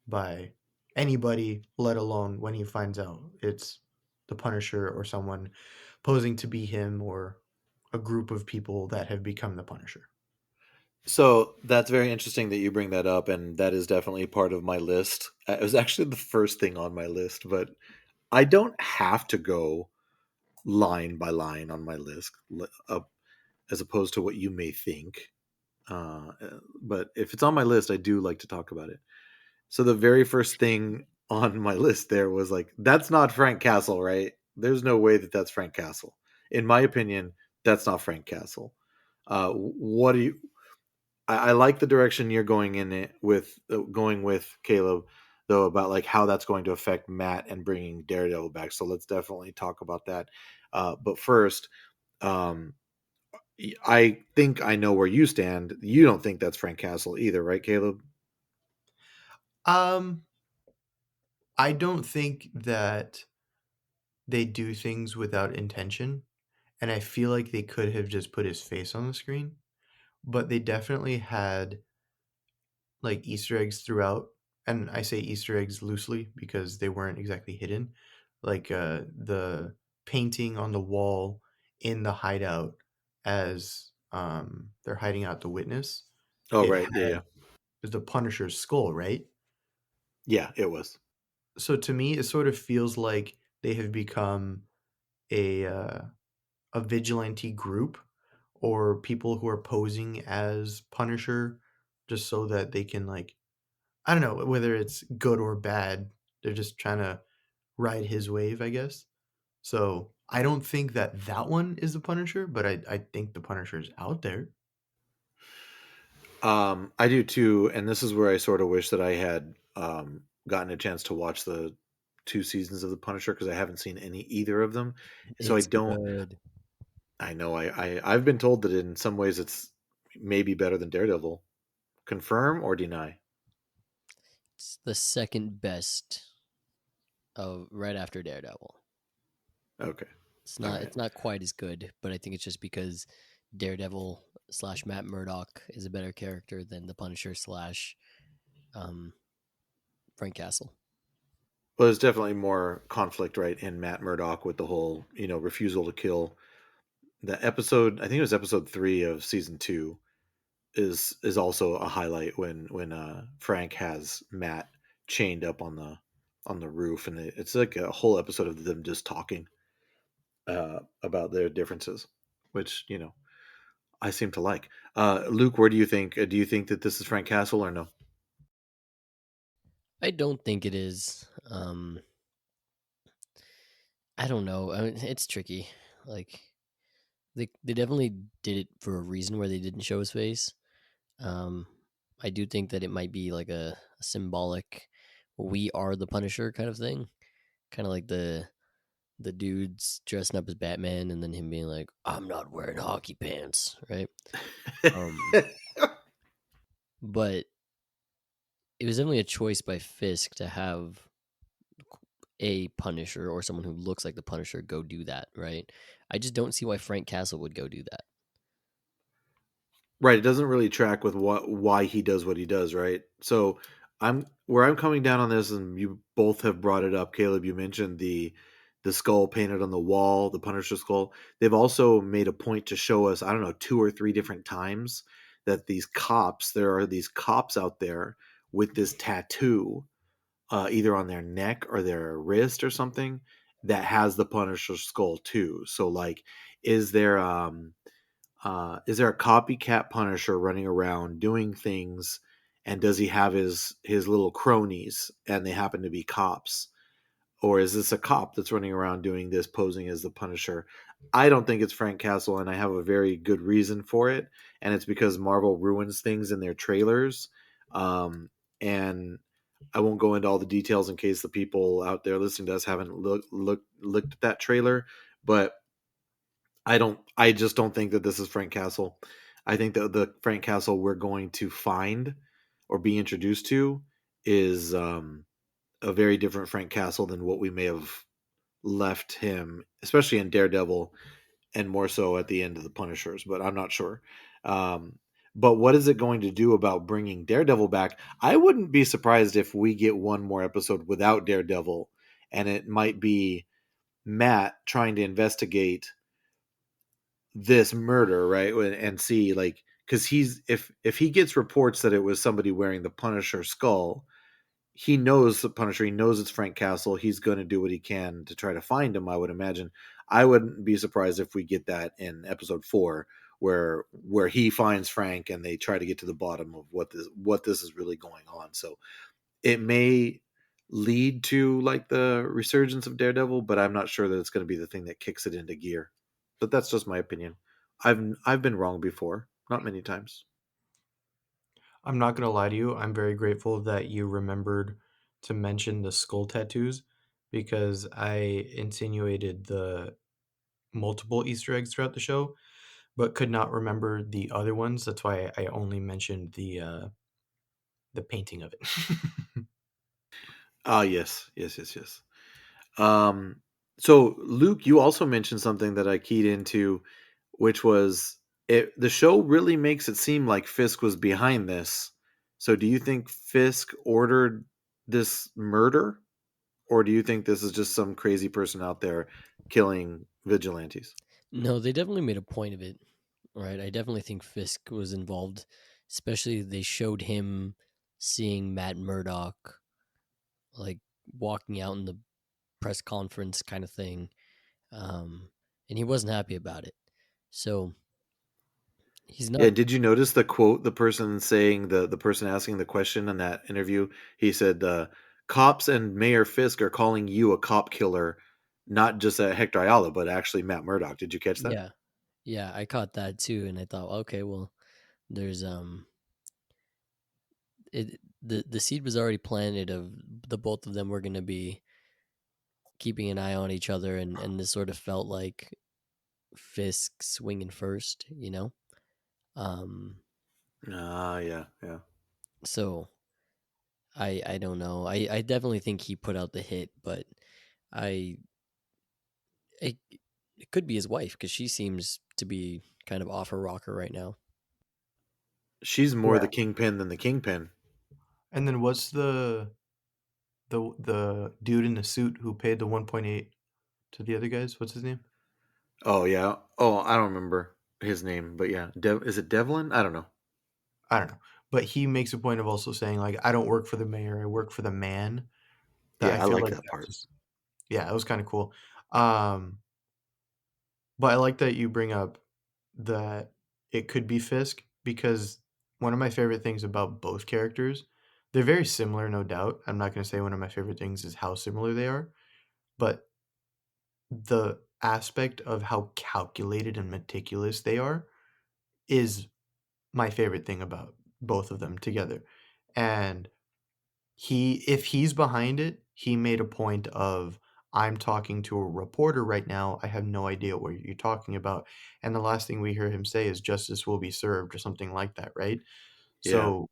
Speaker 9: by anybody, let alone when he finds out it's the Punisher or someone posing to be him, or a group of people that have become the Punisher.
Speaker 2: So that's very interesting that you bring that up, and that is definitely part of my list. It was actually the first thing on my list, but I don't have to go line by line on my list, as opposed to what you may think. But if it's on my list, I do like to talk about it. So the very first thing on my list there was like, that's not Frank Castle, right? There's no way that that's Frank Castle. In my opinion, that's not Frank Castle. What do you? I like the direction you're going in it with going with Caleb, though, about like how that's going to affect Matt and bringing Daredevil back. So let's definitely talk about that. But first, um, I think I know where you stand. You don't think that's Frank Castle either, right, Caleb?
Speaker 9: Um, I don't think that they do things without intention, and I feel like they could have just put his face on the screen, but they definitely had like Easter eggs throughout, and I say Easter eggs loosely because they weren't exactly hidden. Like the painting on the wall in the hideout as they're hiding out the witness.
Speaker 2: Oh,
Speaker 9: It
Speaker 2: right.
Speaker 9: had
Speaker 2: Yeah, yeah.
Speaker 9: the Punisher's skull, right?
Speaker 2: Yeah, it was.
Speaker 9: So to me, it sort of feels like they have become a a vigilante group, or people who are posing as Punisher just so that they can, like, I don't know whether it's good or bad. They're just trying to ride his wave, I guess. So I don't think that that one is the Punisher, but I think the Punisher's out there.
Speaker 2: I do too, and this is where I sort of wish that I had gotten a chance to watch the 2 seasons of The Punisher because I haven't seen any either of them. So I
Speaker 8: It's
Speaker 2: don't.
Speaker 8: good.
Speaker 2: I know I've been told that in some ways it's maybe better than Daredevil. Confirm or deny?
Speaker 8: It's the second best of right after Daredevil.
Speaker 2: Okay.
Speaker 8: It's
Speaker 2: All
Speaker 8: not
Speaker 2: right.
Speaker 8: it's not quite as good, but I think it's just because Daredevil slash Matt Murdock is a better character than the Punisher slash um, Frank Castle.
Speaker 2: Well, there's definitely more conflict, right, in Matt Murdock with the whole, refusal to kill. The episode, I think it was episode 3 of season 2, is also a highlight when Frank has Matt chained up on the roof, and it's like a whole episode of them just talking about their differences, which I seem to like. Luke, where do you think? Do you think that this is Frank Castle or no?
Speaker 8: I don't think it is. I don't know. I mean, it's tricky. Like they definitely did it for a reason where they didn't show his face. Um, I do think that it might be like a symbolic "we are the Punisher" kind of thing, kind of like the dudes dressing up as Batman and then him being like, "I'm not wearing hockey pants," right? Um, but it was definitely a choice by Fisk to have a Punisher or someone who looks like the Punisher go do that, right? I just don't see why Frank Castle would go do that.
Speaker 2: Right, it doesn't really track with why he does what he does, right? So I'm coming down on this, and you both have brought it up. Caleb, you mentioned the skull painted on the wall, the Punisher skull. They've also made a point to show us, I don't know, 2 or 3 different times that there are these cops out there with this tattoo, either on their neck or their wrist or something, that has the Punisher skull too. So like, is there is there a copycat Punisher running around doing things, and does he have his little cronies and they happen to be cops? Or is this a cop that's running around doing this, posing as the Punisher? I don't think it's Frank Castle, and I have a very good reason for it, and it's because Marvel ruins things in their trailers. And I won't go into all the details in case the people out there listening to us haven't looked at that trailer, but I just don't think that this is Frank Castle. I think that the Frank Castle we're going to find or be introduced to is a very different Frank Castle than what we may have left him, especially in Daredevil, and more so at the end of the Punishers. But I'm not sure. Um, but what is it going to do about bringing Daredevil back? I wouldn't be surprised if we get one more episode without Daredevil, and it might be Matt trying to investigate this murder, right? And see, like, because he's if he gets reports that it was somebody wearing the Punisher skull, he knows the Punisher. He knows it's Frank Castle. He's going to do what he can to try to find him. I would imagine. I wouldn't be surprised if we get that in episode 4, where he finds Frank and they try to get to the bottom of what this is really going on. So it may lead to like the resurgence of Daredevil, but I'm not sure that it's going to be the thing that kicks it into gear. But that's just my opinion. I've been wrong before, not many times.
Speaker 9: I'm not gonna lie to you. I'm very grateful that you remembered to mention the skull tattoos because I insinuated the multiple Easter eggs throughout the show, but could not remember the other ones. That's why I only mentioned the painting of it.
Speaker 2: Ah, yes, yes, yes, yes. Um, so Luke, you also mentioned something that I keyed into, which was it. The show really makes it seem like Fisk was behind this. So, do you think Fisk ordered this murder, or do you think this is just some crazy person out there killing vigilantes?
Speaker 8: No, they definitely made a point of it, right? I definitely think Fisk was involved, especially they showed him seeing Matt Murdock like walking out in the press conference kind of thing, um, and he wasn't happy about it. So he's
Speaker 2: Yeah,
Speaker 8: not.
Speaker 2: did you notice the quote? The person saying the person asking the question in that interview, he said, "Cops and Mayor Fisk are calling you a cop killer, not just at Hector Ayala, but actually Matt Murdock." Did you catch that?
Speaker 8: Yeah, yeah, I caught that too, and I thought, okay, well, there's the seed was already planted of the both of them were going to be keeping an eye on each other, and this sort of felt like Fisk swinging first, you know. Um,
Speaker 2: Ah, yeah, yeah.
Speaker 8: so I don't know. I definitely think he put out the hit, but I it, it could be his wife because she seems to be kind of off her rocker right now.
Speaker 2: She's more the
Speaker 9: Yeah.
Speaker 2: kingpin than the kingpin.
Speaker 9: And then what's the dude in the suit who paid the 1.8 to the other guys? What's his name?
Speaker 2: Oh yeah. Oh, I don't remember his name, but yeah, is it Devlin? I don't know.
Speaker 9: I don't know. But he makes a point of also saying like I don't work for the mayor, I work for the man. That I
Speaker 2: Yeah, I
Speaker 9: feel
Speaker 2: like
Speaker 9: like
Speaker 2: that
Speaker 9: that
Speaker 2: part.
Speaker 9: just yeah, it was kind of cool. Um but I like that you bring up that it could be Fisk because one of my favorite things about both characters, they're very similar, no doubt. I'm not going to say one of my favorite things is how similar they are, but the aspect of how calculated and meticulous they are is my favorite thing about both of them together. And if he's behind it, he made a point of I'm talking to a reporter right now. I have no idea what you're talking about. And the last thing we hear him say is justice will be served or something like that, right?
Speaker 2: Yeah.
Speaker 9: So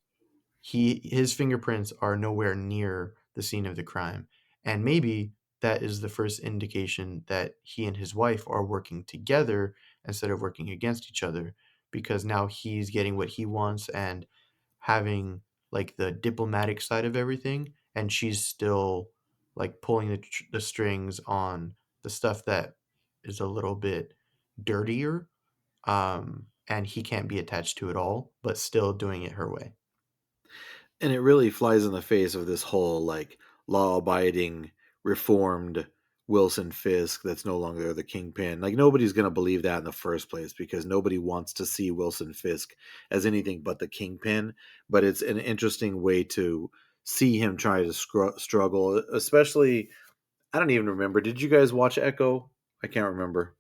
Speaker 9: his fingerprints are nowhere near the scene of the crime. And maybe that is the first indication that he and his wife are working together instead of working against each other because now he's getting what he wants and having like the diplomatic side of everything and she's still like pulling the strings on the stuff that is a little bit dirtier and he can't be attached to it all but still doing it her way.
Speaker 2: And it really flies in the face of this whole like law-abiding, reformed Wilson Fisk that's no longer the Kingpin. Like nobody's going to believe that in the first place because nobody wants to see Wilson Fisk as anything but the Kingpin. But it's an interesting way to see him try to struggle, especially. I don't even remember. Did you guys watch Echo? I can't remember.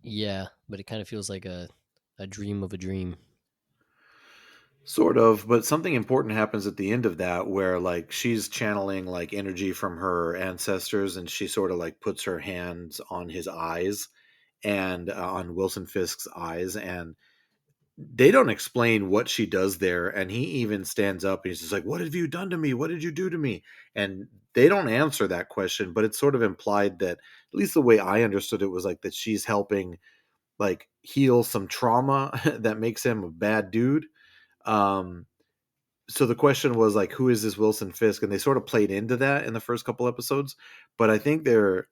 Speaker 8: Yeah, but it kind of feels like a dream of a dream.
Speaker 2: Sort of, but something important happens at the end of that where like she's channeling like energy from her ancestors and she sort of like puts her hands on his eyes and on Wilson Fisk's eyes and they don't explain what she does there and he even stands up and he's just like what have you done to me? What did you do to me? And they don't answer that question, but it's sort of implied that at least the way I understood it was like that she's helping like heal some trauma that makes him a bad dude. Um so the question was like who is this Wilson Fisk, and they sort of played into that in the first couple episodes, but I think they're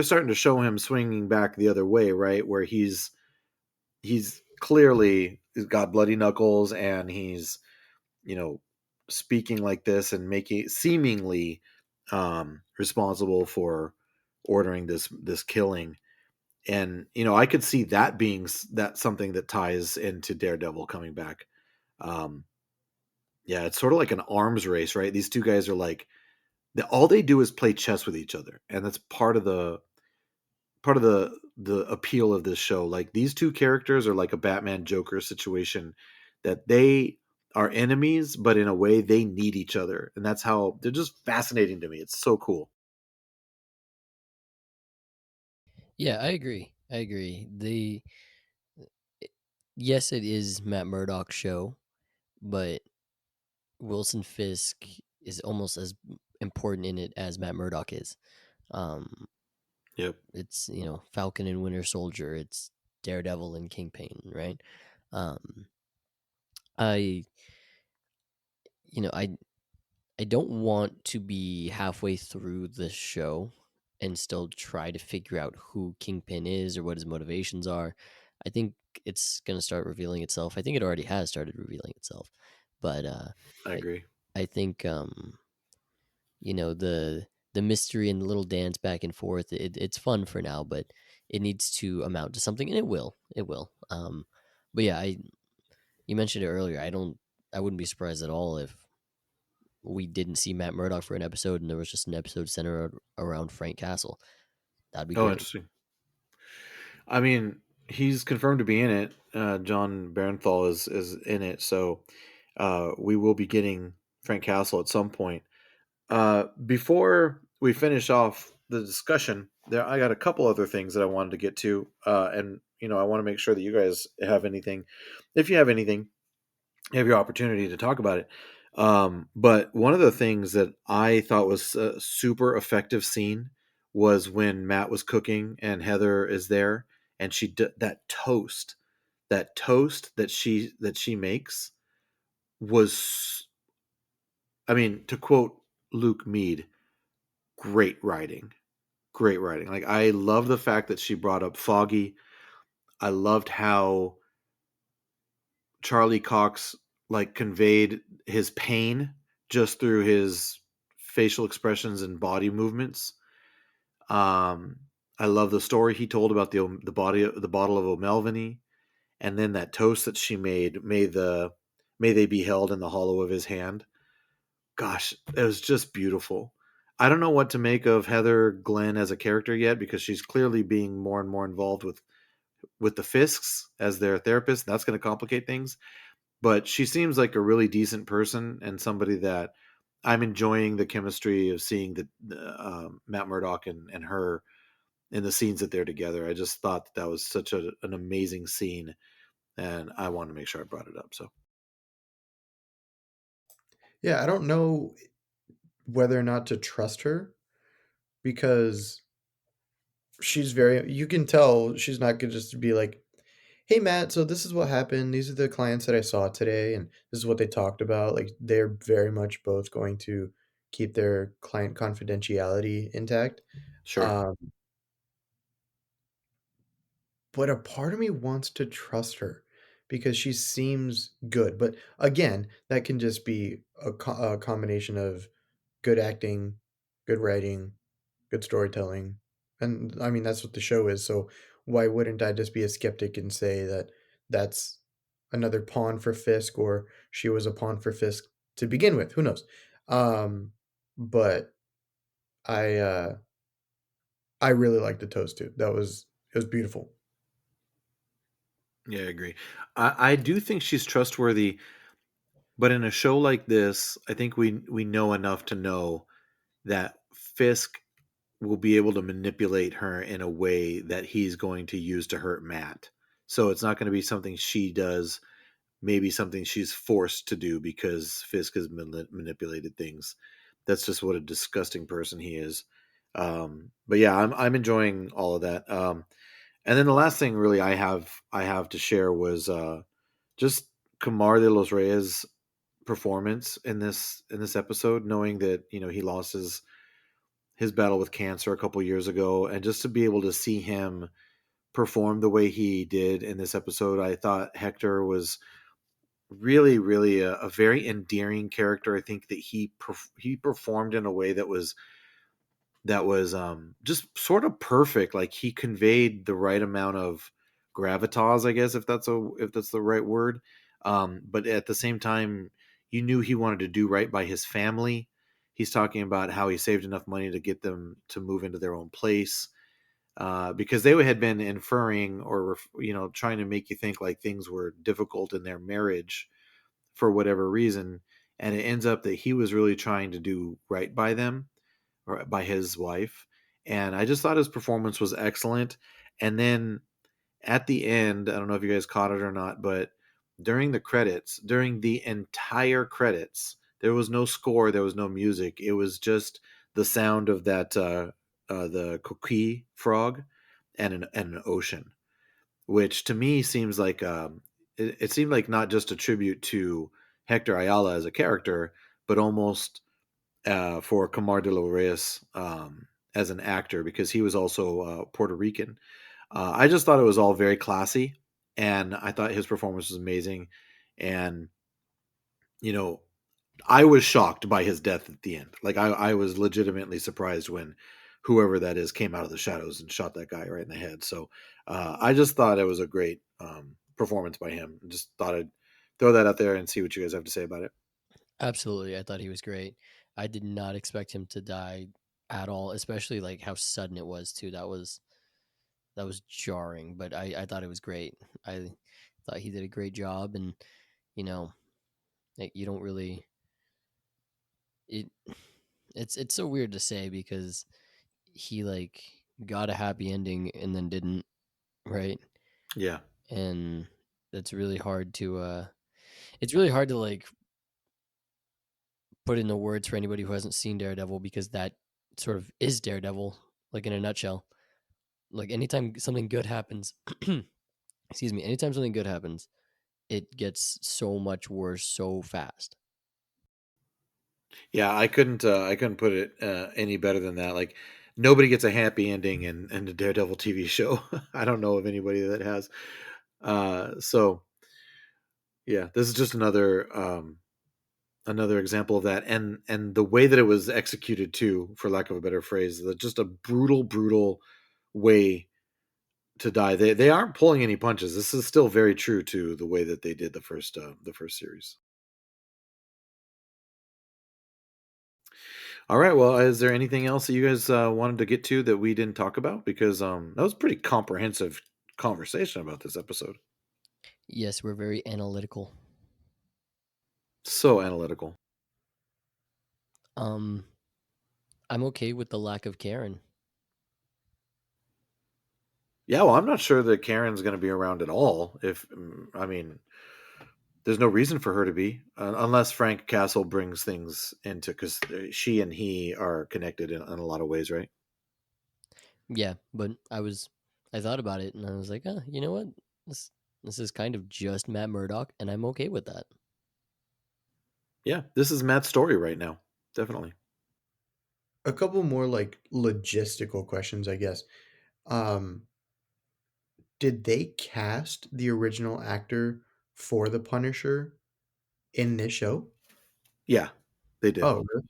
Speaker 2: starting to show him swinging back the other way, right, where he's clearly he's got bloody knuckles and he's you know speaking like this and making seemingly responsible for ordering this killing. And I could see that being that something that ties into Daredevil coming back. um yeah, it's sort of like an arms race, right? These two guys are like all they do is play chess with each other, and that's part of the appeal of this show. Like these two characters are like a Batman Joker situation, that they are enemies, but in a way they need each other, and that's how they're just fascinating to me. It's so cool.
Speaker 8: Yeah, I agree. I agree. Yes, it is Matt Murdock's show, but Wilson Fisk is almost as important in it as Matt Murdock is. Um,
Speaker 2: Yep,
Speaker 8: it's Falcon and Winter Soldier. It's Daredevil and Kingpin, right? Um, I you know I don't want to be halfway through the show and still try to figure out who Kingpin is or what his motivations are. I think it's going to start revealing itself. I think it already has started revealing itself. But
Speaker 2: I
Speaker 8: I
Speaker 2: agree.
Speaker 8: I think the mystery and the little dance back and forth, it's fun for now, but it needs to amount to something, and it will. It will. But yeah, I you mentioned it earlier. I wouldn't be surprised at all if we didn't see Matt Murdock for an episode, and there was just an episode centered around Frank Castle. That'd be
Speaker 2: Oh,
Speaker 8: great.
Speaker 2: interesting. I mean, he's confirmed to be in it. John Barenthal is in it, so we will be getting Frank Castle at some point. Before we finish off the discussion, there I got a couple other things that I wanted to get to, and I want to make sure that you guys have anything. If you have anything, you have your opportunity to talk about it. But one of the things that I thought was a super effective scene was when Matt was cooking and Heather is there, and that toast that she makes was, I mean, to quote Luke Mead, great writing. Great writing. Like I love the fact that she brought up Foggy. I loved how Charlie Cox like conveyed his pain just through his facial expressions and body movements. Um, I love the story he told about the bottle of O'Melveny, and then that toast that she made. May they be held in the hollow of his hand. Gosh, it was just beautiful. I don't know what to make of Heather Glenn as a character yet because she's clearly being more and more involved with the Fisks as their therapist. That's going to complicate things, but she seems like a really decent person and somebody that I'm enjoying the chemistry of seeing Matt Murdock and her in the scenes that they're together. I just thought that was such an amazing scene, and I wanted to make sure I brought it up. So,
Speaker 9: Yeah, I don't know whether or not to trust her because she's very, you can tell she's not going to just be like, hey, Matt, so this is what happened. These are the clients that I saw today, and this is what they talked about. Like, they're very much both going to keep their client confidentiality intact.
Speaker 2: sure.
Speaker 9: Um, but a part of me wants to trust her because she seems good. But again, that can just be a combination of good acting, good writing, good storytelling. And I mean, that's what the show is. So why wouldn't I just be a skeptic and say that that's another pawn for Fisk, or she was a pawn for Fisk to begin with? Who knows? Um, but I uh, I really liked the toast too. It was beautiful.
Speaker 2: Yeah, I agree. I do think she's trustworthy, but in a show like this, I think we know enough to know that Fisk will be able to manipulate her in a way that he's going to use to hurt Matt. So it's not going to be something she does, maybe something she's forced to do because Fisk has manipulated things. That's just what a disgusting person he is. But yeah, I'm enjoying all of that. And then the last thing really I have to share was just Kamar de los Reyes performance in this episode, knowing that he lost his battle with cancer a couple years ago, and just to be able to see him perform the way he did in this episode, I thought Hector was really, really a very endearing character. I think that he performed in a way that was just sort of perfect. Like he conveyed the right amount of gravitas, I guess, if that's the right word. But at the same time, you knew he wanted to do right by his family. He's talking about how he saved enough money to get them to move into their own place, because they had been inferring or trying to make you think like things were difficult in their marriage for whatever reason, and it ends up that he was really trying to do right by them or by his wife. And I just thought his performance was excellent. And then at the end, I don't know if you guys caught it or not, but during the entire credits, there was no score, there was no music. It was just the sound of that the coquille frog and an ocean, which to me seems like it seemed like not just a tribute to Hector Ayala as a character, but almost for Camar de los Reyes as an actor, because he was also Puerto Rican. I just thought it was all very classy, and I thought his performance was amazing. And you know, I was shocked by his death at the end. Like I was legitimately surprised when whoever that is came out of the shadows and shot that guy right in the head. So I just thought it was a great performance by him. Just thought I'd throw that out there and see what you guys have to say about it.
Speaker 8: Absolutely, I thought he was great. I did not expect him to die at all, especially like how sudden it was too. That was jarring, but I thought it was great. I thought he did a great job, and you know, you don't really it. It's so weird to say because he like got a happy ending and then didn't, right?
Speaker 2: Yeah.
Speaker 8: And it's really hard to it's really hard to like put into words for anybody who hasn't seen Daredevil, because that sort of is Daredevil, like in a nutshell. Like anytime something good happens, excuse me, anytime something good happens, it gets so much worse so fast.
Speaker 2: Yeah, I couldn't put it any better than that. Like nobody gets a happy ending in the Daredevil TV show. I don't know of anybody that has. So yeah, this is just another example of that, and the way that it was executed too, for lack of a better phrase, just a brutal way to die. They aren't pulling any punches. This is still very true to the way that they did the first series. All right. Well, is there anything else that you guys wanted to get to that we didn't talk about? Because that was a pretty comprehensive conversation about this episode.
Speaker 8: Yes, we're very analytical.
Speaker 2: So analytical.
Speaker 8: Um, I'm okay with the lack of Karen.
Speaker 2: Yeah. Well, I'm not sure that Karen's going to be around at all. I mean, there's no reason for her to be, unless Frank Castle brings things into, because she and he are connected in a lot of ways, right?
Speaker 8: Yeah, but I thought about it and I was like, you know what? This this is kind of just Matt Murdock, and I'm okay with that.
Speaker 2: Yeah. This is Matt's story right now. Definitely.
Speaker 9: A couple more like logistical questions, I guess. Um, did they cast the original actor for the Punisher in this show?
Speaker 2: Yeah, they did.
Speaker 9: Oh, really?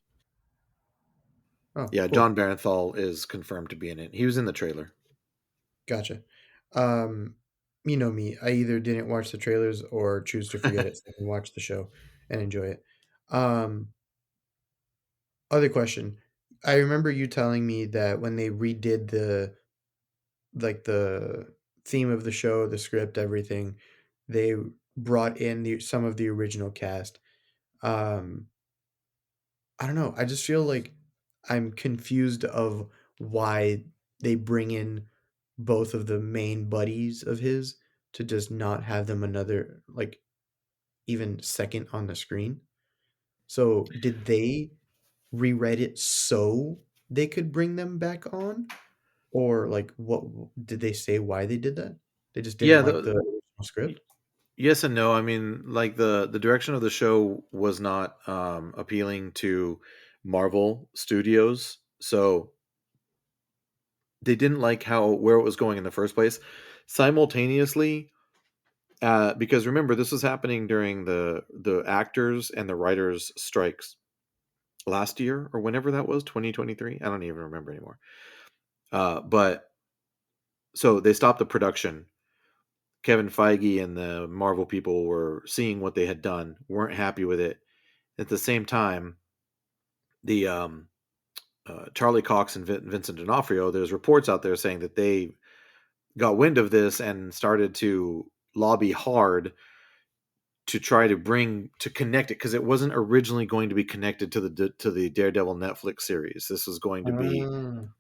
Speaker 9: Oh,
Speaker 2: Yeah,
Speaker 9: cool.
Speaker 2: John Barenthal is confirmed to be in it. He was in the trailer.
Speaker 9: Gotcha. Um, you know me. I either didn't watch the trailers or choose to forget it so I can watch the show and enjoy it. Um, Other question. I remember you telling me that when they redid the theme of the show, the script, everything, they brought in some of the original cast. Um, I don't know. I just feel like I'm confused of why they bring in both of the main buddies of his to just not have them another like even second on the screen. So did they rewrite it so they could bring them back on? Or like what did they say why they did that? They just didn't
Speaker 2: Yeah,
Speaker 9: like the original script?
Speaker 2: yes and no. I mean, like the direction of the show was not appealing to Marvel Studios, so they didn't like how where it was going in the first place. Simultaneously, because remember, this was happening during the actors and the writers strikes last year or whenever that was, 2023. I don't even remember anymore. But so they stopped the production. Kevin Feige and the Marvel people were seeing what they had done, weren't happy with it. At the same time, the Charlie Cox and Vincent D'Onofrio, there's reports out there saying that they got wind of this and started to lobby hard to try to bring to connect it because it wasn't originally going to be connected to the Daredevil Netflix series. This was going to be
Speaker 9: Ah,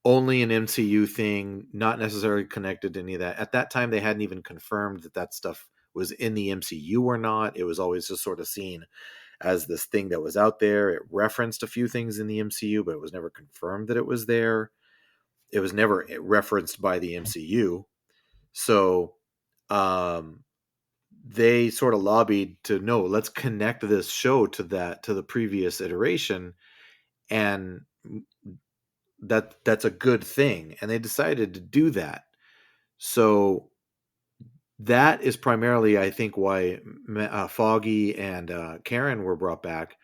Speaker 2: only an MCU thing, not necessarily connected to any of that. At that time, they hadn't even confirmed that that stuff was in the MCU or not. It was always just sort of seen as this thing that was out there. It referenced a few things in the MCU, but it was never confirmed that it was there. It was never referenced by the MCU. So um, they sort of lobbied to no, let's connect this show to the previous iteration, and that's a good thing. And they decided to do that. So that is primarily, I think, why Foggy and Karen were brought back,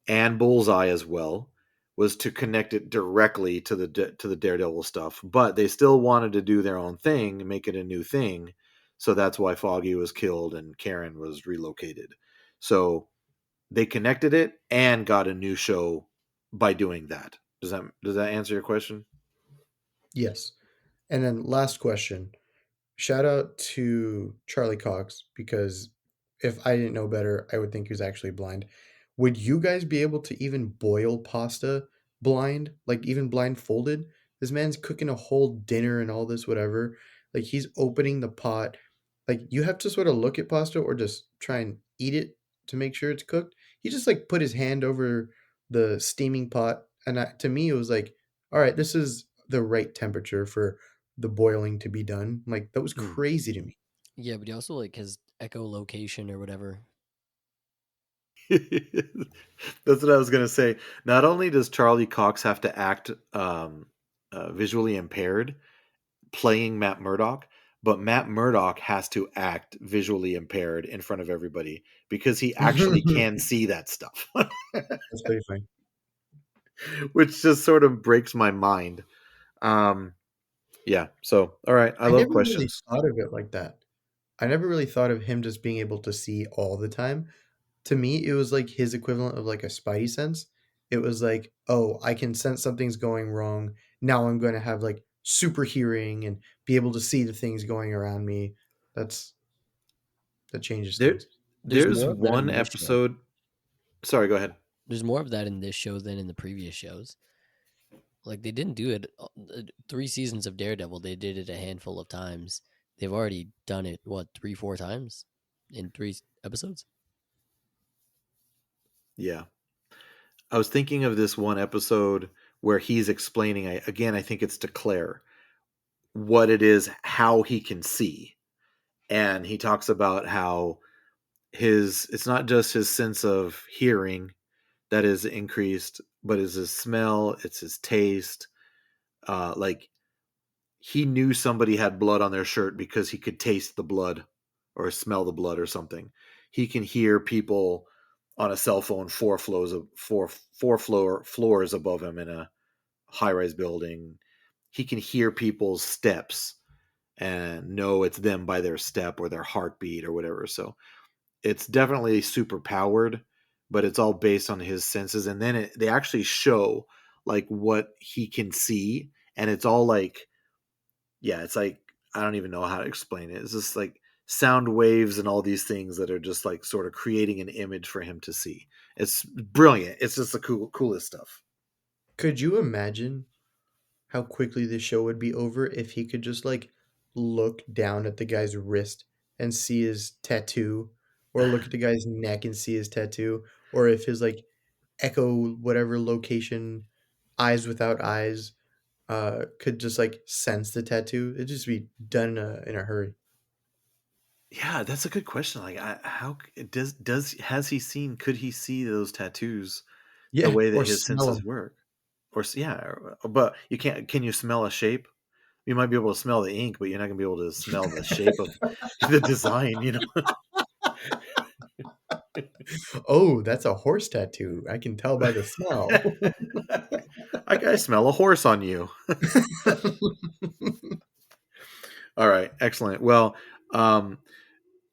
Speaker 2: and Bullseye as well, was to connect it directly to the Daredevil stuff. But they still wanted to do their own thing, make it a new thing. So that's why Foggy was killed and Karen was relocated. So they connected it and got a new show by doing that. Does that answer your question?
Speaker 9: yes. And then last question. Shout out to Charlie Cox because if I didn't know better, I would think he was actually blind. Would you guys be able to even boil pasta blind, like even blindfolded? This man's cooking a whole dinner and all this whatever. Like he's opening the pot. Like you have to sort of look at pasta or just try and eat it to make sure it's cooked. He just like put his hand over the steaming pot, and to me it was like, all right, this is the right temperature for the boiling to be done. Like that was
Speaker 2: Hmm.
Speaker 9: crazy to me.
Speaker 8: Yeah, but he also like his echolocation or whatever.
Speaker 2: That's what I was gonna say. Not only does Charlie Cox have to act visually impaired playing Matt Murdock, but Matt Murdock has to act visually impaired in front of everybody because he actually can see that stuff,
Speaker 9: That's pretty funny.
Speaker 2: which just sort of breaks my mind. Um, yeah. So, all right. I
Speaker 9: I
Speaker 2: love
Speaker 9: never really
Speaker 2: questions.
Speaker 9: thought of it like that. I never really thought of him just being able to see all the time. To me, it was like his equivalent of like a spidey sense. It was like, oh, I can sense something's going wrong. Now I'm going to have like super hearing and be able to see the things going around me. That's that changes
Speaker 2: There,
Speaker 9: things.
Speaker 8: There's
Speaker 2: there's
Speaker 8: more of that
Speaker 2: one
Speaker 8: in this show.
Speaker 2: episode. Sorry, go ahead.
Speaker 8: There's more of that in this show than in the previous shows. Like they didn't do it 3 seasons of Daredevil. They did it a handful of times. They've already done it what 3-4 times in 3 episodes.
Speaker 2: Yeah. I was thinking of this one episode where he's explaining, again, I think it's to Claire, what it is, how he can see. And he talks about how it's not just his sense of hearing that is increased, but it's his smell, it's his taste. Like he knew somebody had blood on their shirt because he could taste the blood or smell the blood or something. He can hear people on a cell phone four floors above him in a high-rise building. He can hear people's steps and know it's them by their step or their heartbeat or whatever. So it's definitely super powered, but it's all based on his senses. And then they actually show like what he can see, and it's all like, yeah, it's like, I don't even know how to explain it. It's just like sound waves and all these things that are just like sort of creating an image for him to see. It's brilliant. It's just the coolest stuff.
Speaker 9: Could you imagine how quickly the show would be over if he could just like look down at the guy's wrist and see his tattoo, or look at the guy's neck and see his tattoo, or if his like echo whatever location, eyes without eyes, could just like sense the tattoo? It'd just be done in a hurry.
Speaker 2: Yeah, that's a good question. Like, how has he seen? Could he see those tattoos the
Speaker 9: Yeah,
Speaker 2: way
Speaker 9: or
Speaker 2: that his
Speaker 9: smell
Speaker 2: senses
Speaker 9: them.
Speaker 2: work? But you can't. Can you smell a shape? You might be able to smell the ink, but you're not gonna be able to smell the shape of the design.
Speaker 9: Oh, that's a horse tattoo. I can tell by the smell.
Speaker 2: I smell a horse on you. All right, excellent. Well, um,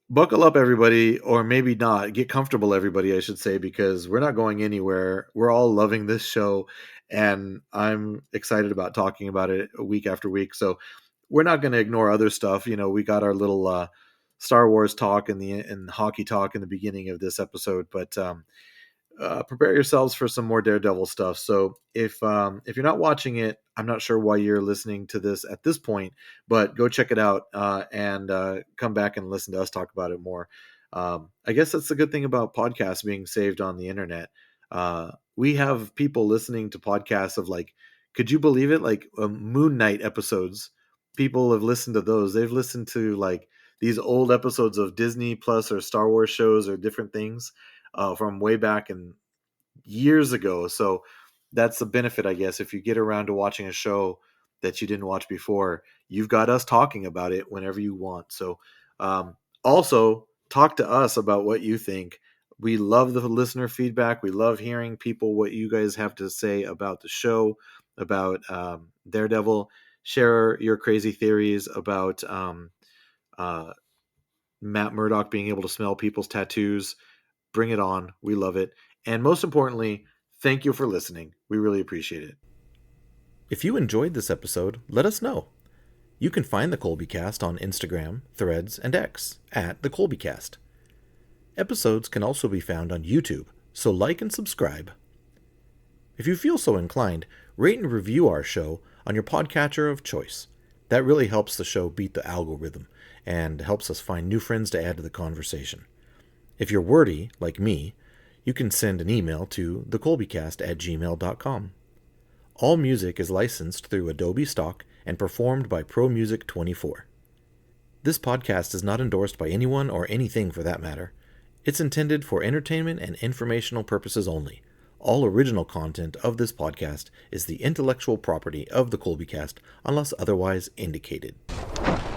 Speaker 2: buckle up, everybody, or maybe not. Get comfortable, everybody, I should say, because we're not going anywhere. We're all loving this show, and I'm excited about talking about it week after week. So we're not going to ignore other stuff. We got our little Star Wars talk and hockey talk in the beginning of this episode, but prepare yourselves for some more Daredevil stuff. So if you're not watching it, I'm not sure why you're listening to this at this point, but go check it out and come back and listen to us talk about it more. I guess that's the good thing about podcasts being saved on the internet. We have people listening to podcasts of like, could you believe it? Like Moon Knight episodes. People have listened to those. They've listened to like these old episodes of Disney Plus or Star Wars shows or different things from way back and years ago. So that's the benefit, I guess. If you get around to watching a show that you didn't watch before, you've got us talking about it whenever you want. So also talk to us about what you think. We love the listener feedback. We love hearing people, what you guys have to say about the show, about Daredevil. Share your crazy theories about Matt Murdock being able to smell people's tattoos. Bring it on. We love it. And most importantly, thank you for listening. We really appreciate it. If you enjoyed this episode, let us know. You can find the Colbycast on Instagram, Threads, and X at the Colbycast. Episodes can also be found on YouTube, so like and subscribe. If you feel so inclined, rate and review our show on your podcatcher of choice. That really helps the show beat the algorithm and helps us find new friends to add to the conversation. If you're wordy, like me, you can send an email to thecolbycast@gmail.com. All music is licensed through Adobe Stock and performed by ProMusic24. This podcast is not endorsed by anyone or anything for that matter. It's intended for entertainment and informational purposes only. All original content of this podcast is the intellectual property of the Colbycast unless otherwise indicated.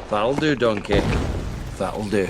Speaker 3: That'll do, donkey. That'll do.